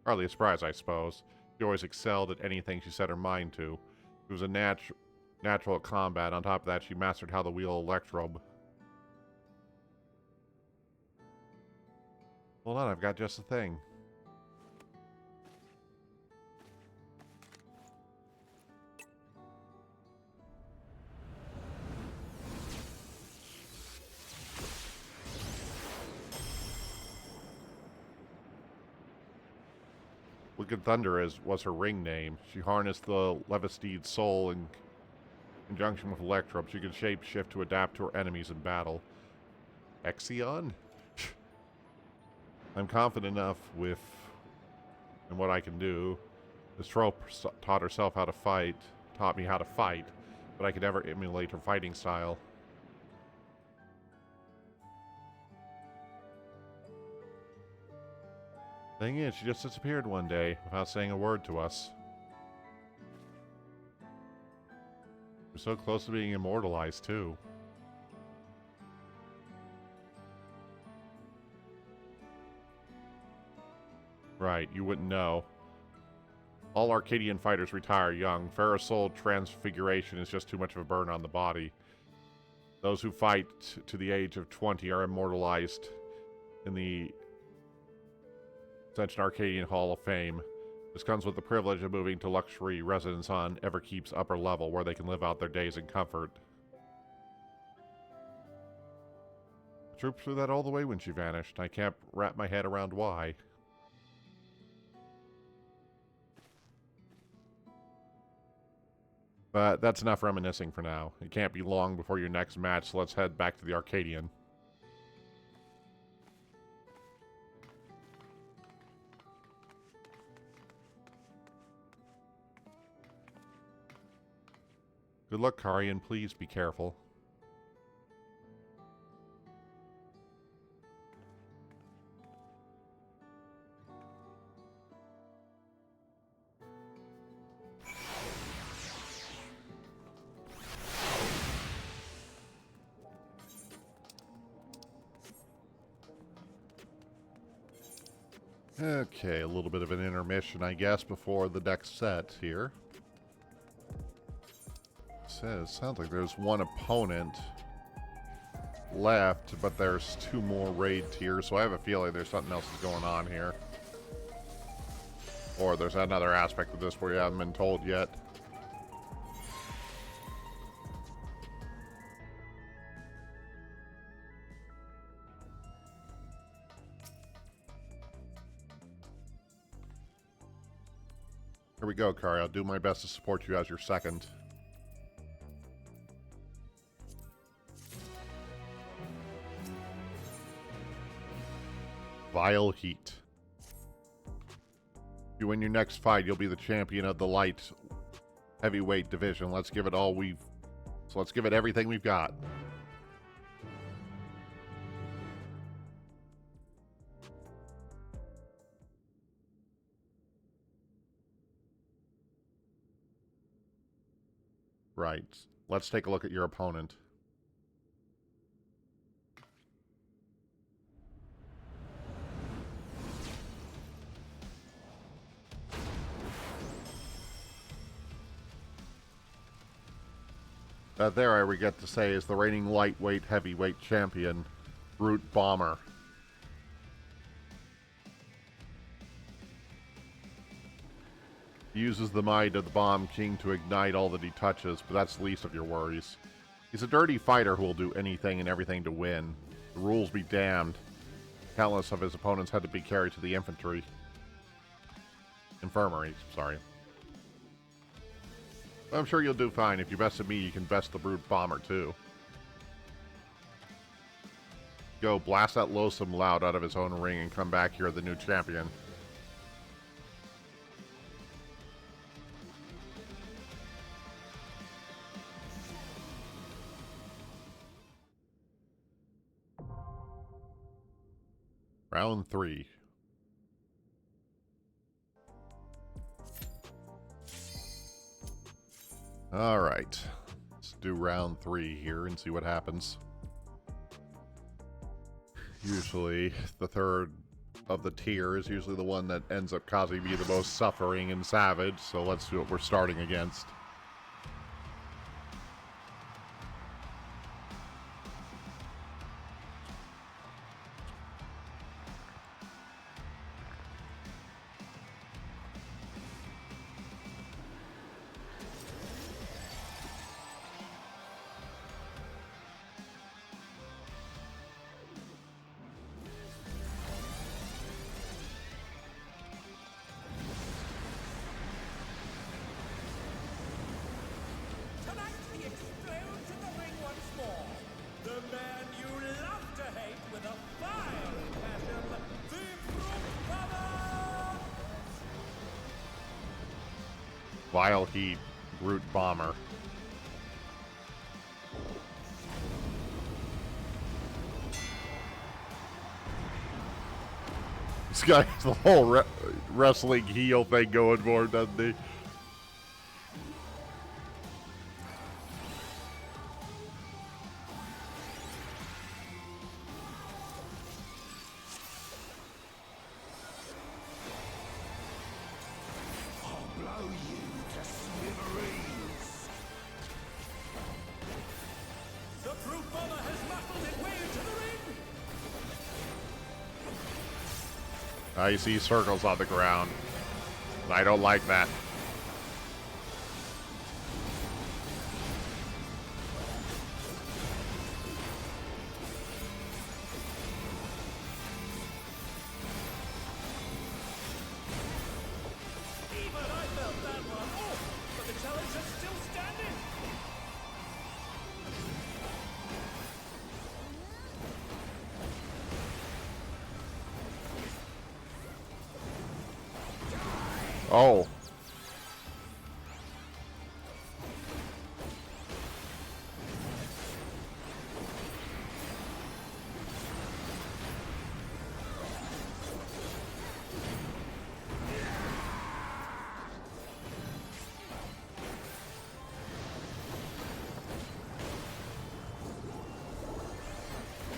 Hardly a surprise, I suppose. She always excelled at anything she set her mind to. She was a natural at combat. On top of that, she mastered how to wield electrobe. Hold on, I've got just the thing. Wicked Thunder was her ring name. She harnessed the Levisteed's soul in conjunction with Electrobe. She could shape-shift to adapt to her enemies in battle. Exion? I'm confident enough in what I can do. This trope taught herself how to fight, taught me how to fight, but I could never emulate her fighting style. Thing is, she just disappeared one day without saying a word to us. We're so close to being immortalized, too. Right, you wouldn't know. All Arcadian fighters retire young. Ferrosoul transfiguration is just too much of a burden on the body. Those who fight to the age of 20 are immortalized in the Ascension Arcadian Hall of Fame. This comes with the privilege of moving to luxury residence on Everkeep's upper level, where they can live out their days in comfort. The troops threw that all the way when she vanished. I can't wrap my head around why. But that's enough reminiscing for now. It can't be long before your next match, so let's head back to the Arcadian. Good luck, Kari, and please be careful. Okay, a little bit of an intermission, I guess, before the next set here. Sounds like there's one opponent left, but there's 2 more raid tiers, so I have a feeling there's something else is going on here. Or there's another aspect of this where you haven't been told yet. Here we go, Kari. I'll do my best to support you as your second. Vile Heat. If you win your next fight, you'll be the champion of the light heavyweight division. Let's give it let's give it everything we've got. Right. Let's take a look at your opponent. That there, I regret to say, is the reigning lightweight heavyweight champion, Brute Bomber. He uses the might of the Bomb King to ignite all that he touches, but that's the least of your worries. He's a dirty fighter who will do anything and everything to win. The rules be damned. Countless of his opponents had to be carried to the infirmary, sorry. I'm sure you'll do fine. If you bested me, you can best the Brute Bomber, too. Go, blast that loathsome loud out of his own ring and come back here the new champion. Round 3. Alright, let's do round 3 here and see what happens. Usually, the third of the tier is usually the one that ends up causing me the most suffering and savage, so let's see what we're starting against. Vile Heat, Brute Bomber. This guy has the whole wrestling heel thing going for him, doesn't he? I see circles on the ground. I don't like that. Even I felt that one. Oh, but the challenge is still standing. Oh.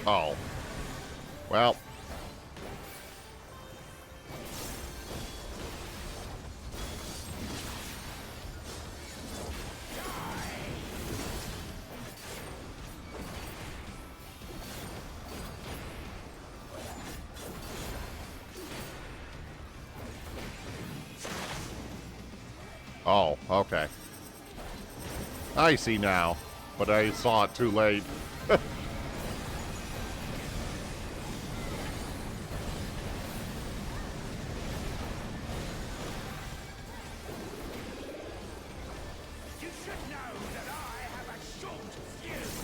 Oh. Well. Oh, okay. I see now, but I saw it too late. You should know that I have a short fuse.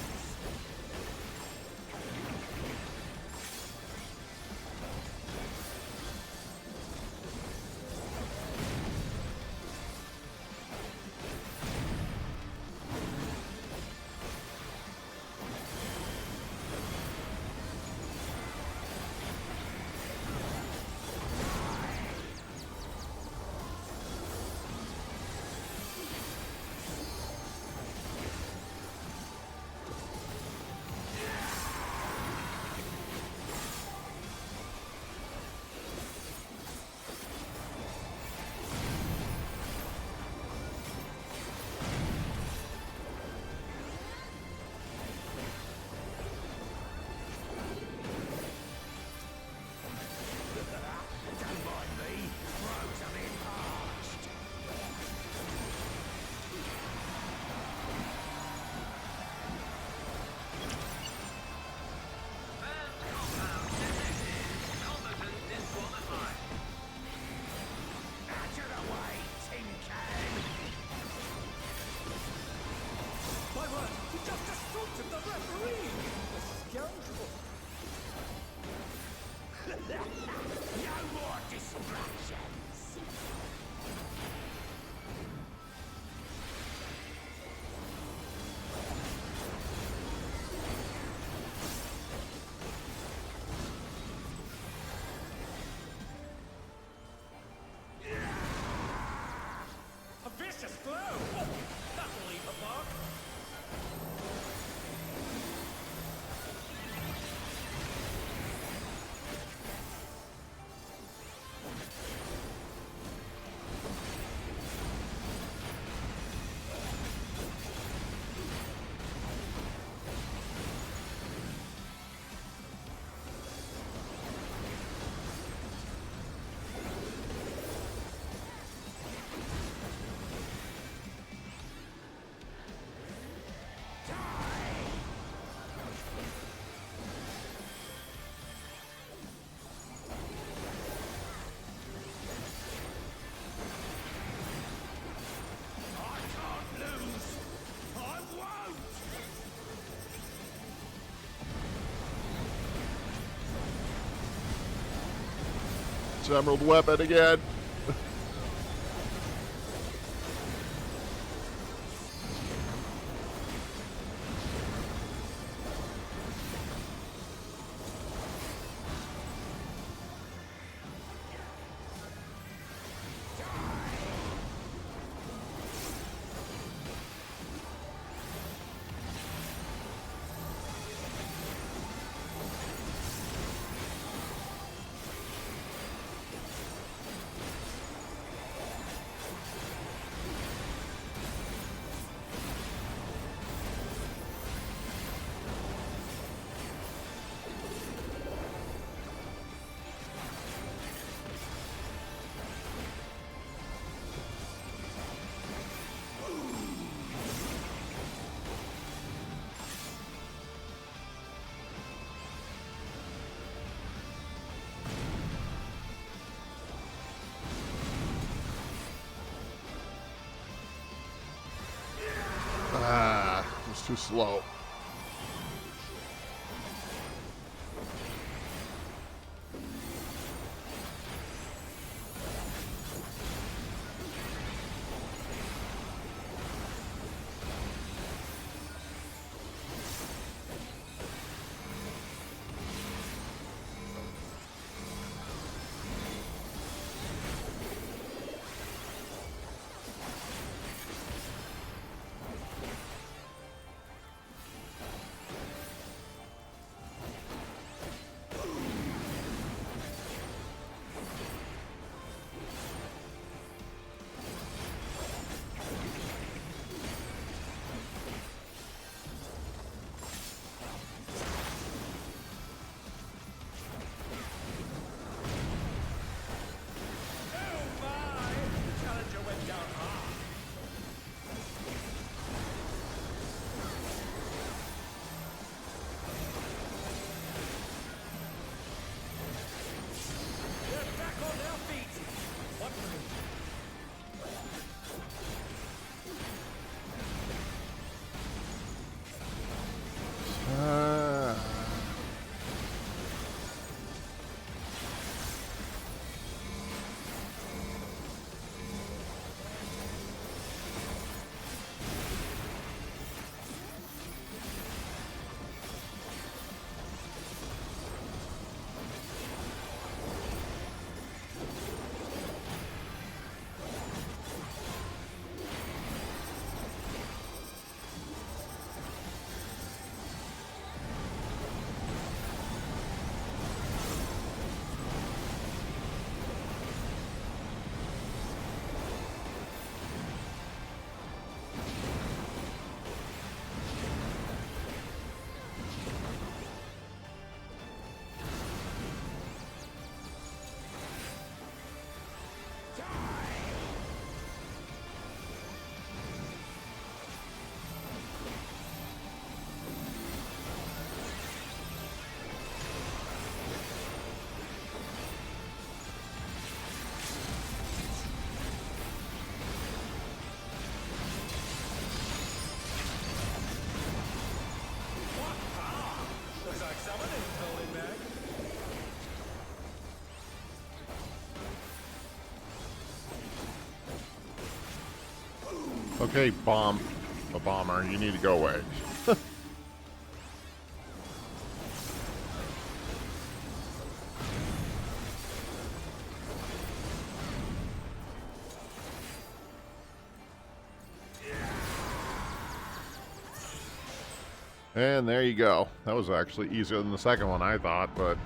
Vicious blow! Oh, that'll leave a mark. It's Emerald Weapon again. It's too slow. Okay, a bomber, you need to go away. And there you go. That was actually easier than the second one, I thought, but...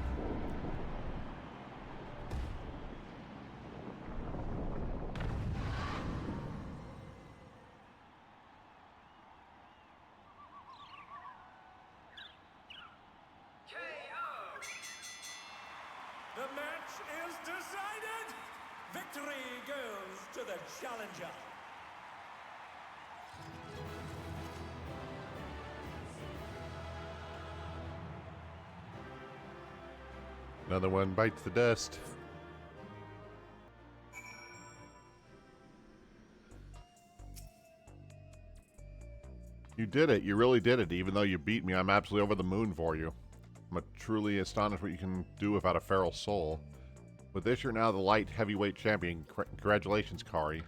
The match is decided! Victory goes to the challenger! Another one bites the dust. You did it. You really did it. Even though you beat me, I'm absolutely over the moon for you. I'm truly astonished what you can do without a feral soul. With this, you're now the light heavyweight champion. Congratulations, Hikari.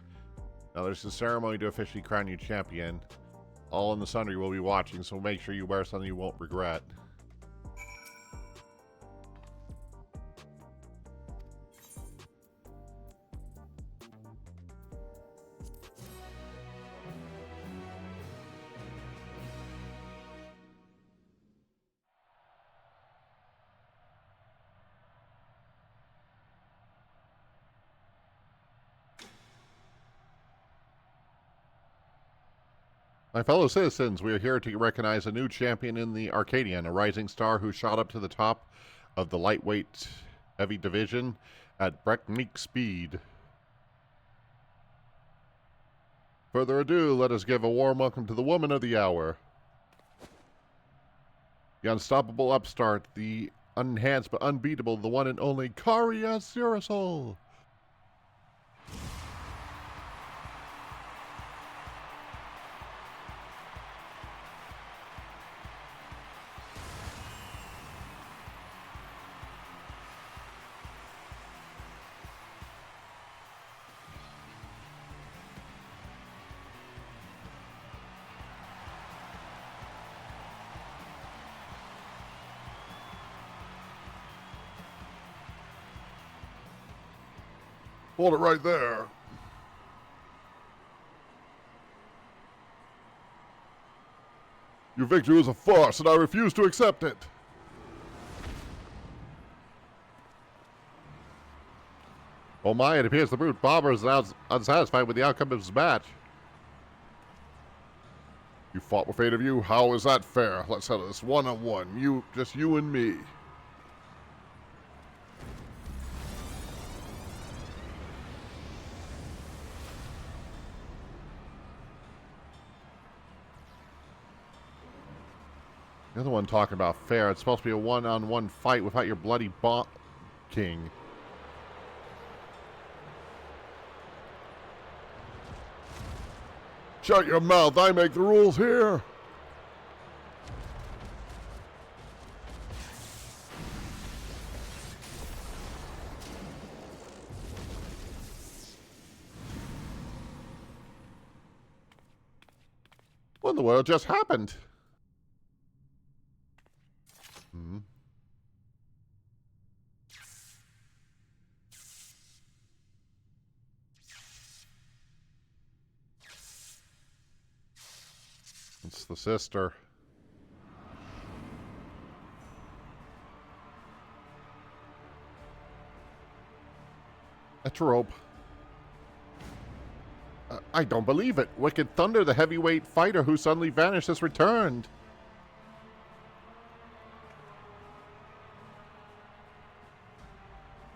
Now there's a ceremony to officially crown you champion. All in the Sundry will be watching, so make sure you wear something you won't regret. My fellow citizens, we are here to recognize a new champion in the Arcadion, a rising star who shot up to the top of the lightweight heavy division at breakneck speed. Further ado, let us give a warm welcome to the woman of the hour. The unstoppable upstart, the unenhanced but unbeatable, the one and only Hikari Azurasol. Hold it right there. Your victory was a farce, and I refuse to accept it. Oh my, it appears the brute bomber is now unsatisfied with the outcome of his match. You fought with 8 of you? How is that fair? Let's settle this one-on-one. Just you and me. You're the one talking about fair. It's supposed to be a one-on-one fight without your bloody king. Shut your mouth. I make the rules here. What in the world just happened? It's the sister. A trope. I don't believe it. Wicked Thunder, the heavyweight fighter who suddenly vanished, has returned.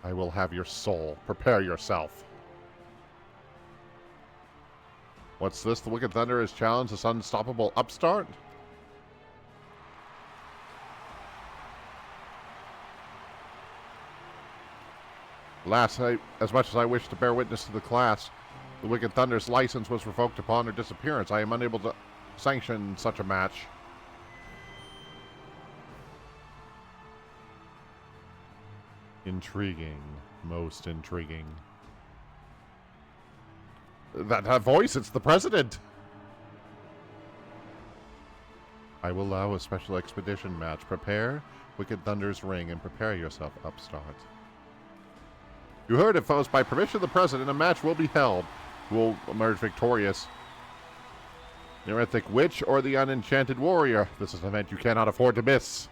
I will have your soul. Prepare yourself. What's this? The Wicked Thunder has challenged this unstoppable upstart? Last night, as much as I wish to bear witness to the class, the Wicked Thunder's license was revoked upon her disappearance. I am unable to sanction such a match. Intriguing. Most intriguing. That voice, it's the president! I will allow a special expedition match. Prepare Wicked Thunder's ring and prepare yourself, upstart. You heard it, folks. By permission of the president, a match will be held. Who will emerge victorious? The Erethic Witch or the Unenchanted Warrior? This is an event you cannot afford to miss.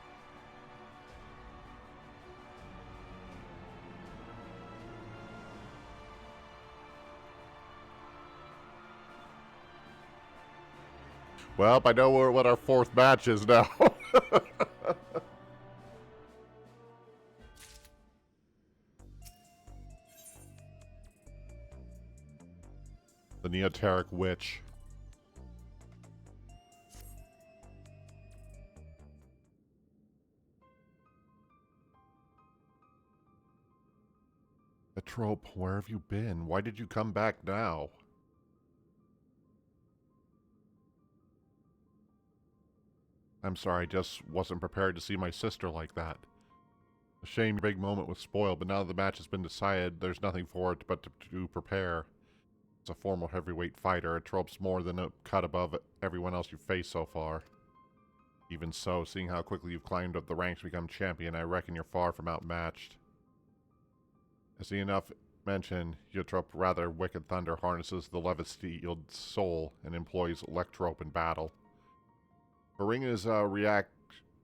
Well, I know what our 4th match is now. The Neoteric Witch. The trope, where have you been? Why did you come back now? I'm sorry, I just wasn't prepared to see my sister like that. A shame your big moment was spoiled, but now that the match has been decided, there's nothing for it but to prepare. It's a formal heavyweight fighter. A trope's more than a cut above everyone else you've faced so far. Even so, seeing how quickly you've climbed up the ranks to become champion, I reckon you're far from outmatched. As the enough mentioned, your trope, rather Wicked Thunder, harnesses the Levisteeled soul and employs Electrope in battle. Her ring is a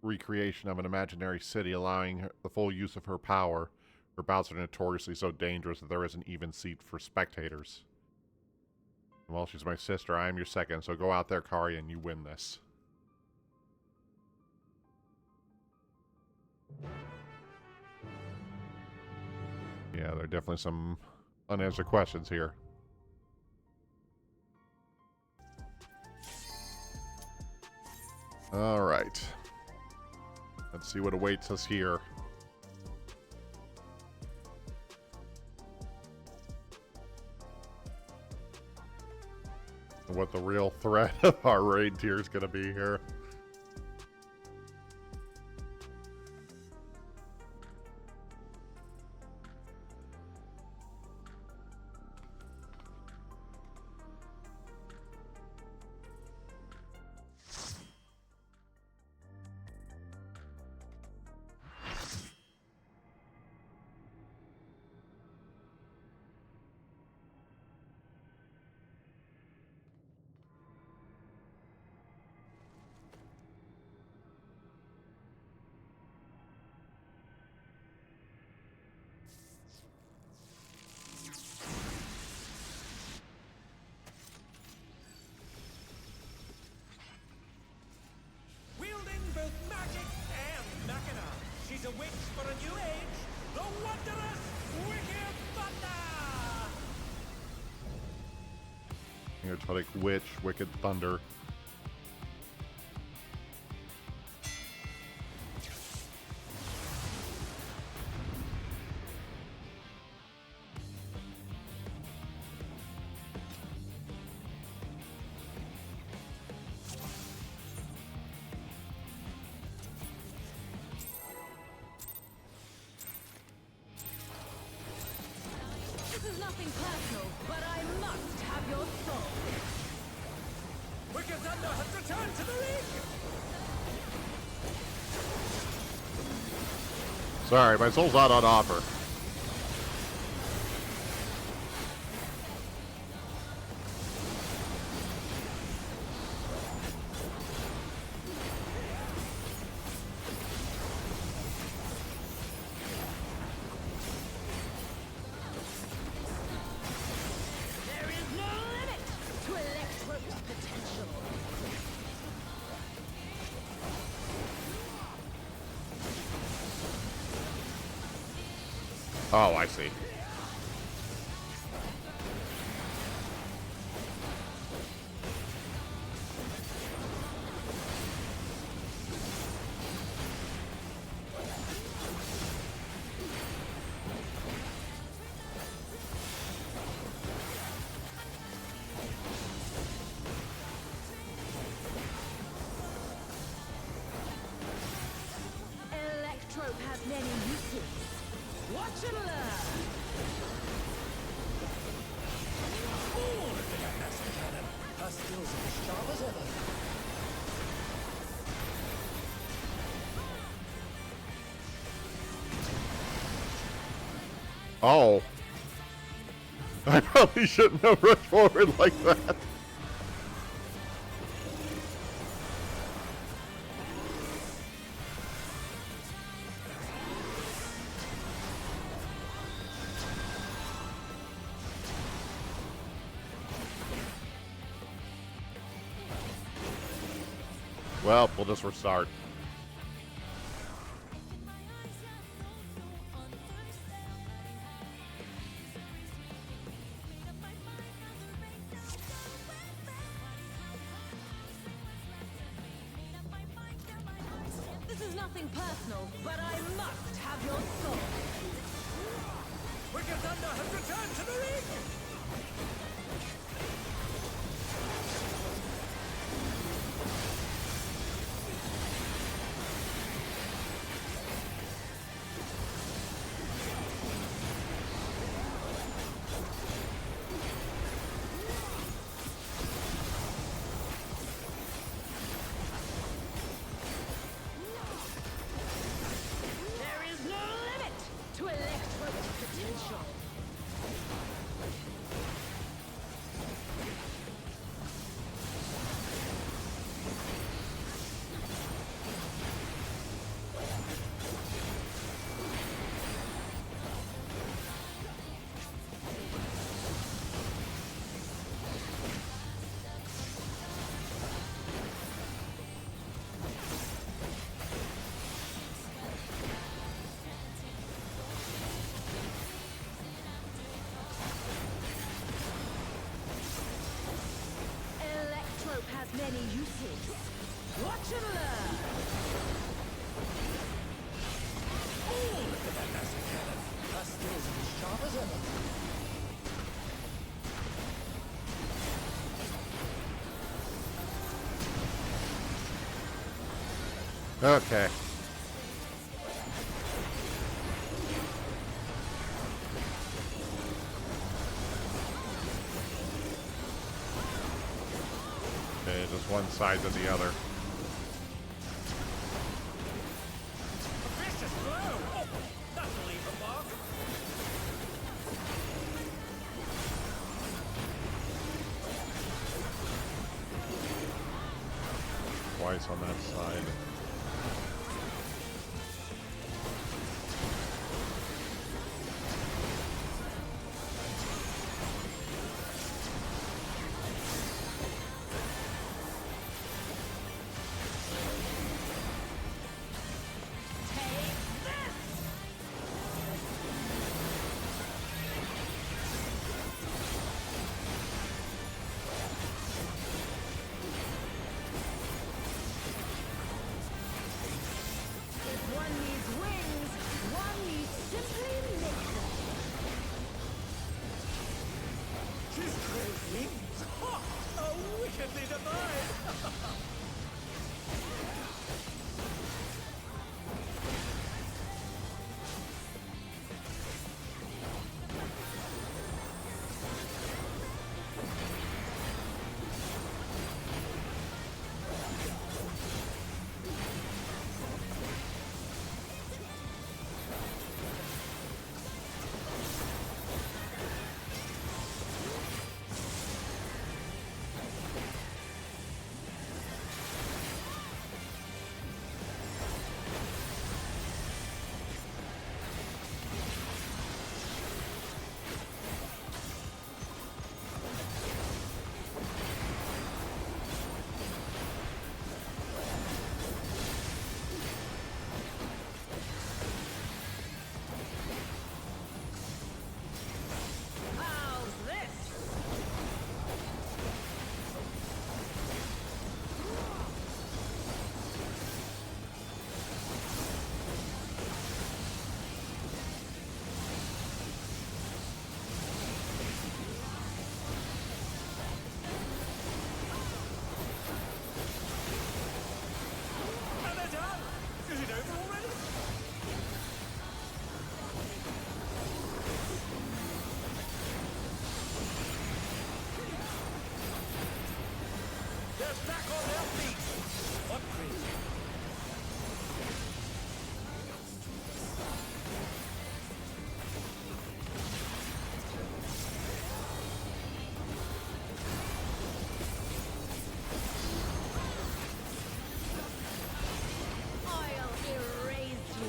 recreation of an imaginary city, allowing the full use of her power. Her bouts are notoriously so dangerous that there isn't even seat for spectators. Well, she's my sister. I am your second, so go out there, Kari, and you win this. Yeah, there are definitely some unanswered questions here. All right. Let's see what awaits us here. And what the real threat of our raid tier is going to be here. a witch for a new age, the wondrous Wicked Thunder! Energetic Witch, Wicked Thunder. This is nothing personal, but I must have your soul. Wicked Thunder has returned to the ring! Sorry, my soul's not on offer. There is no limit to Electro's potential. Oh, I see. Electro has many uses. Watch and learn. Ooh, look at that master cannon! Her skills are as sharp as ever. Oh. I probably shouldn't have rushed forward like that. Well, we'll just restart. This is nothing personal, but I must have your soul. Wicked Thunder has returned to the ring! There is no limit to Electro's potential. Electro has many uses. Watch and learn. Ooh, look at that master cannon! Her skills are as sharp as ever. Okay. Okay, just one side than the other. A vicious blow! Oh, that'll leave a mark! Twice on that side. Take this! What creature? I'll erase you.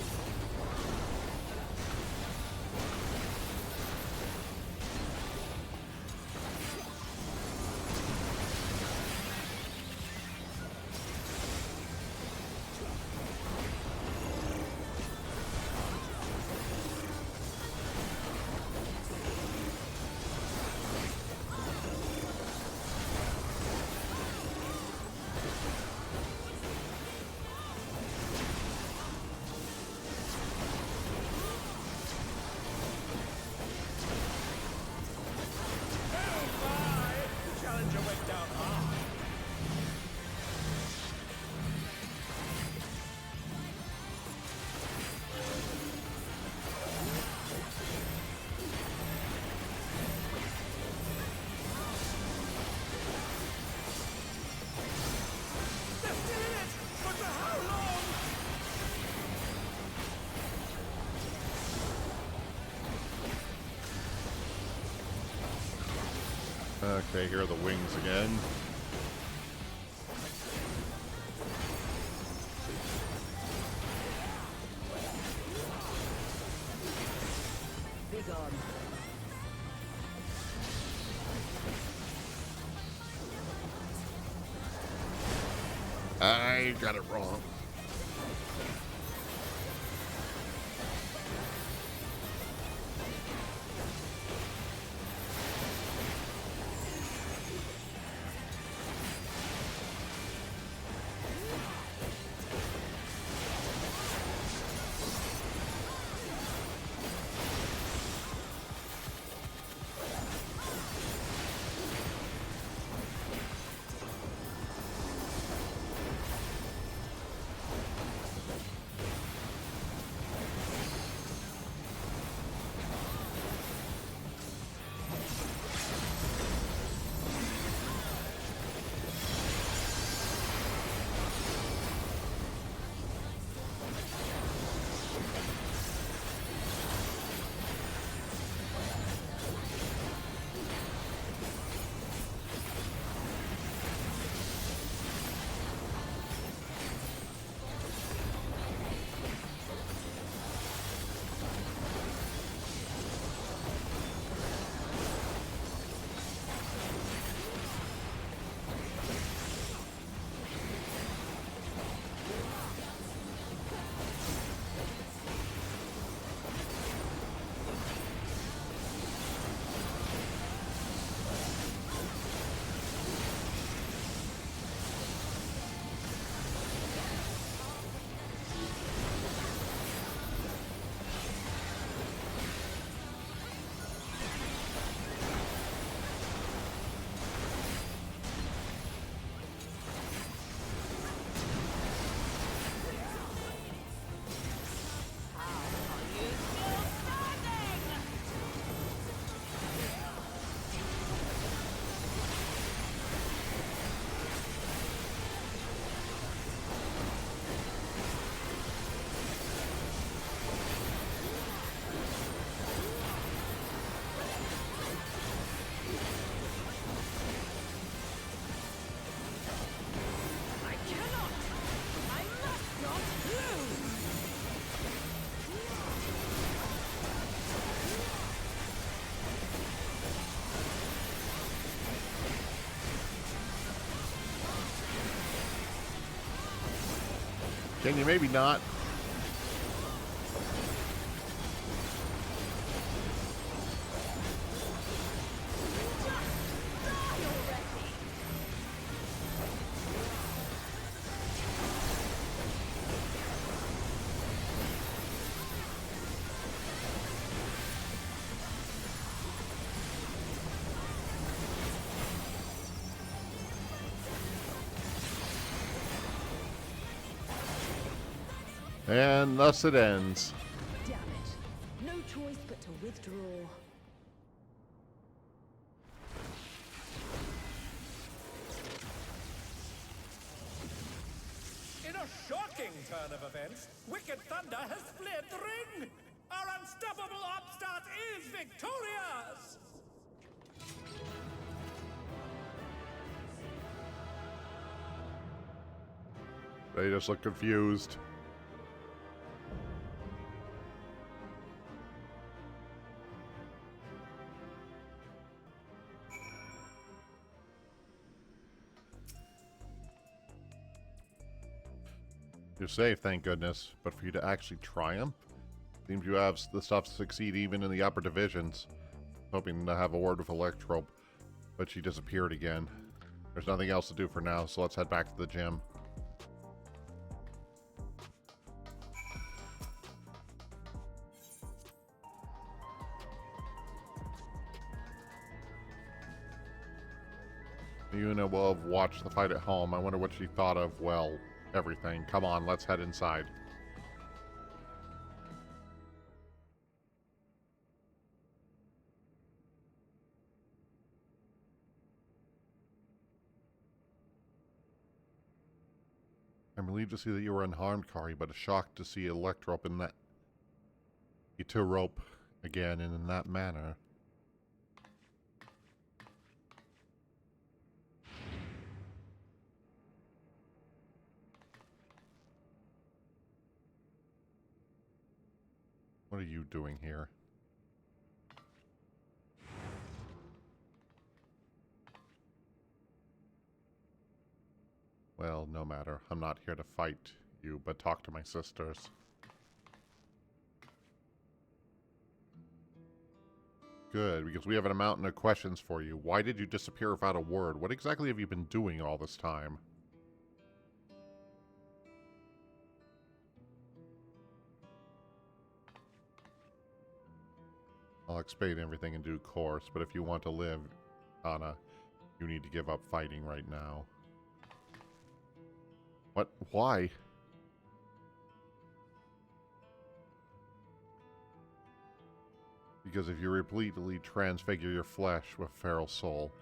Challenger went down hard. They're still in it, but for how long? Okay, here are the wings again. Be gone. I got it wrong. Can you maybe not? And thus it ends. Damn it. No choice but to withdraw. shocking turn of events, Wicked Thunder has fled the ring! Our unstoppable upstart is victorious! They just look confused. You're safe, thank goodness. But for you to actually triumph, seems you have the stuff to succeed even in the upper divisions. Hoping to have a word with Electrope, but she disappeared again. There's nothing else to do for now, so let's head back to the gym. Yuna will have watched the fight at home. I wonder what she thought of, well, everything. Come on, let's head inside. I'm relieved to see that you were unharmed, Kari, but shocked to see Electrope in that... Rope again and in that manner. What are you doing here? Well, no matter. I'm not here to fight you, but talk to my sisters. Good, because we have a mountain of questions for you. Why did you disappear without a word? What exactly have you been doing all this time? I'll explain everything in due course, but if you want to live, Anna, you need to give up fighting right now. What? Why? Because if you repeatedly transfigure your flesh with feral soul,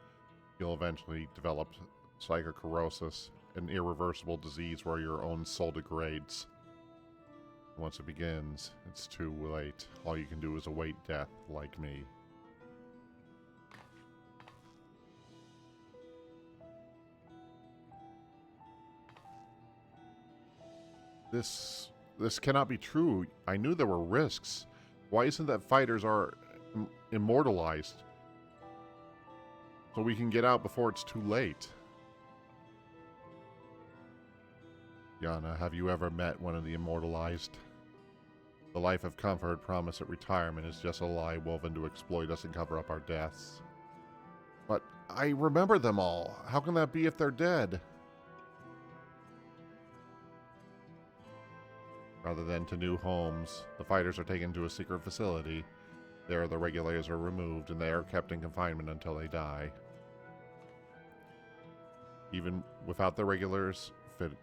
you'll eventually develop psychocorosis, an irreversible disease where your own soul degrades. Once it begins, it's too late. All you can do is await death, like me. This cannot be true. I knew there were risks. Why isn't that fighters are immortalized? So we can get out before it's too late. Yana, have you ever met one of the immortalized? The life of comfort promised at retirement is just a lie woven to exploit us and cover up our deaths. But I remember them all. How can that be if they're dead? Rather than to new homes, the fighters are taken to a secret facility. There the regulators are removed and they are kept in confinement until they die. Even without the regulators fitted,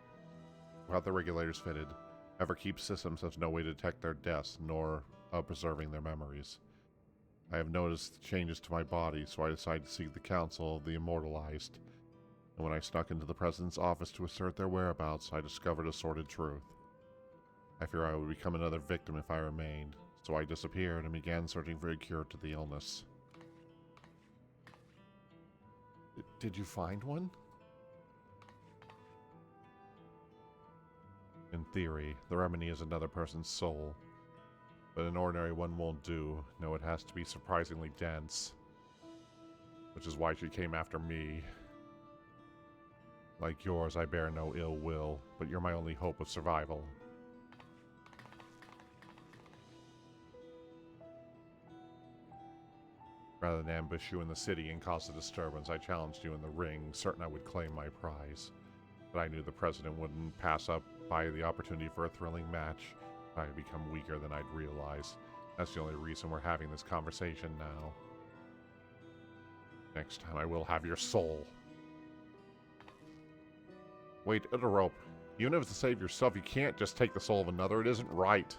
Everkeep systems has no way to detect their deaths, nor of preserving their memories. I have noticed changes to my body, so I decided to seek the counsel of the immortalized. And when I snuck into the President's office to assert their whereabouts, I discovered a sordid truth. I fear I would become another victim if I remained, so I disappeared and began searching for a cure to the illness. Did you find one? In theory, the remedy is another person's soul, but an ordinary one won't do. No, it has to be surprisingly dense, which is why she came after me. Like yours, I bear no ill will, but you're my only hope of survival. Rather than ambush you in the city and cause a disturbance, I challenged you in the ring, certain I would claim my prize. But I knew the President wouldn't pass up by the opportunity for a thrilling match. I had become weaker than I'd realized. That's the only reason we're having this conversation now. Next time I will have your soul. Wait, Utarope. Even if it's to save yourself, you can't just take the soul of another. It isn't right.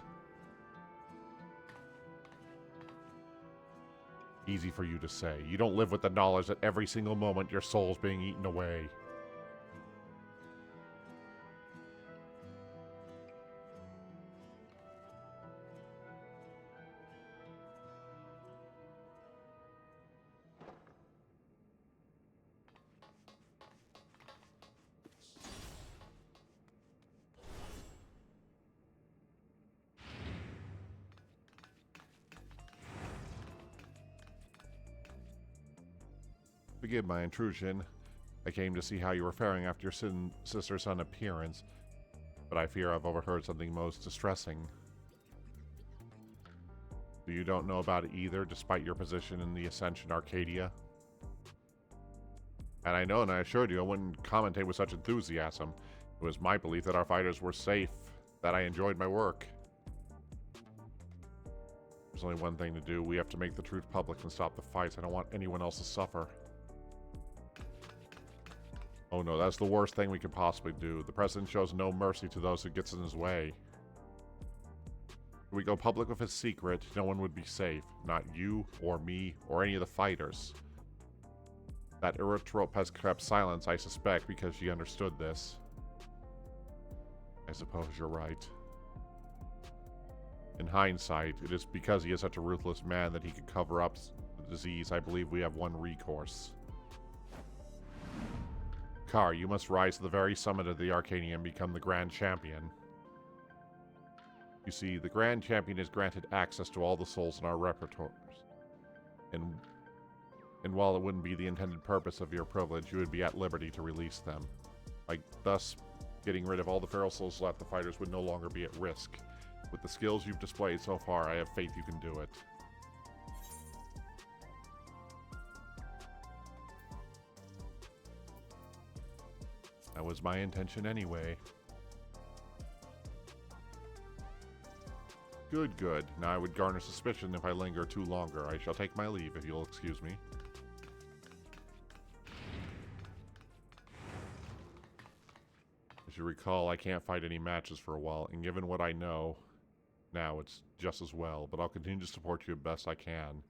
Easy for you to say. You don't live with the knowledge that every single moment your soul's being eaten away. Forgive my intrusion. I came to see how you were faring after your sister's appearance, but I fear I've overheard something most distressing. So you don't know about it either, despite your position in the Ascension Arcadia? And I know, and I assured you I wouldn't commentate with such enthusiasm. It was my belief that our fighters were safe, that I enjoyed my work. There's only one thing to do. We have to make the truth public and stop the fights. I don't want anyone else to suffer. Oh no, that's the worst thing we could possibly do. The President shows no mercy to those who gets in his way. If we go public with his secret, no one would be safe. Not you, or me, or any of the fighters. That Erythrope has kept silence, I suspect, because she understood this. I suppose you're right. In hindsight, it is because he is such a ruthless man that he could cover up the disease. I believe we have one recourse. Car, you must rise to the very summit of the Arcadian and become the Grand Champion. You see, the Grand Champion is granted access to all the souls in our repertoires. And while it wouldn't be the intended purpose of your privilege, you would be at liberty to release them. By thus getting rid of all the feral souls left, the fighters would no longer be at risk. With the skills you've displayed so far, I have faith you can do it. That was my intention anyway. Good, good. Now I would garner suspicion if I linger too longer. I shall take my leave, if you'll excuse me. As you recall, I can't fight any matches for a while, and given what I know now, it's just as well, but I'll continue to support you best I can.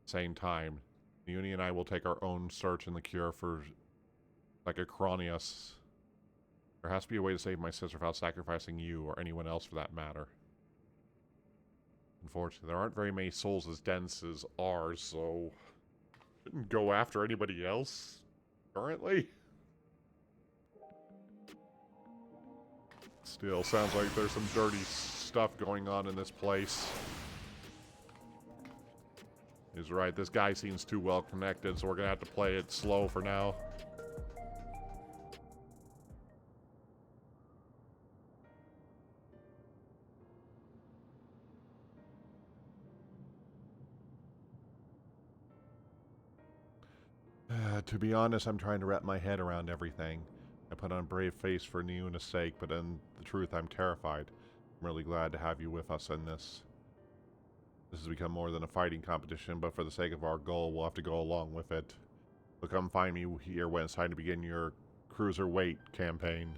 Same time, the Uni and I will take our own search in the cure for Psychochronius. There has to be a way to save my sister without sacrificing you, or anyone else for that matter. Unfortunately, there aren't very many souls as dense as ours, so I shouldn't go after anybody else currently. Still, sounds like there's some dirty stuff going on in this place. He's right, this guy seems too well connected, so we're gonna have to play it slow for now. To be honest, I'm trying to wrap my head around everything. I put on a brave face for Niuna's sake, but in the truth, I'm terrified. I'm really glad to have you with us in this. This has become more than a fighting competition, but for the sake of our goal, we'll have to go along with it. So come find me here when it's time to begin your cruiserweight campaign.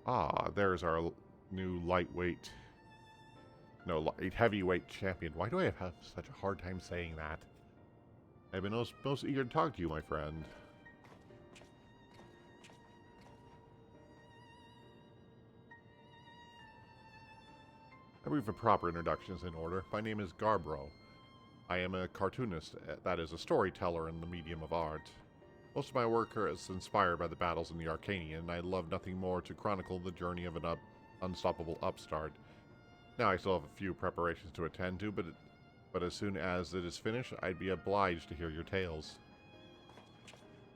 Ah, there's our new lightweight... No, heavyweight champion. Why do I have such a hard time saying that? I've been most eager to talk to you, my friend. I believe the proper introduction is in order. My name is Garbro. I am a cartoonist, that is, a storyteller in the medium of art. Most of my work is inspired by the battles in the Arcadian, and I love nothing more to chronicle the journey of an unstoppable upstart. Now I still have a few preparations to attend to, but as soon as it is finished, I'd be obliged to hear your tales.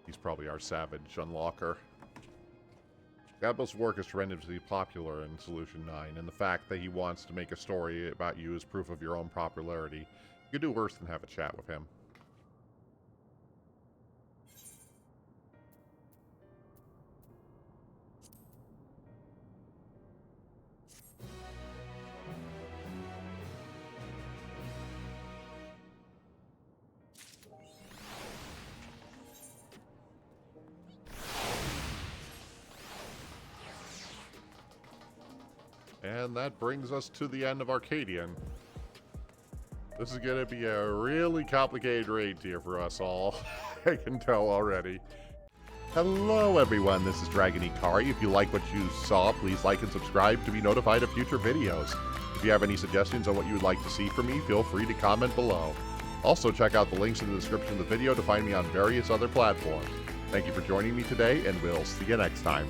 He's probably our savage unlocker. Gabbo's work is tremendously popular in Solution 9, and the fact that he wants to make a story about you is proof of your own popularity. You could do worse than have a chat with him. And that brings us to the end of Arcadion. This is going to be a really complicated raid here for us all. I can tell already. Hello everyone, this is Dragin Hikari. If you like what you saw, please like and subscribe to be notified of future videos. If you have any suggestions on what you would like to see from me, feel free to comment below. Also check out the links in the description of the video to find me on various other platforms. Thank you for joining me today, and we'll see you next time.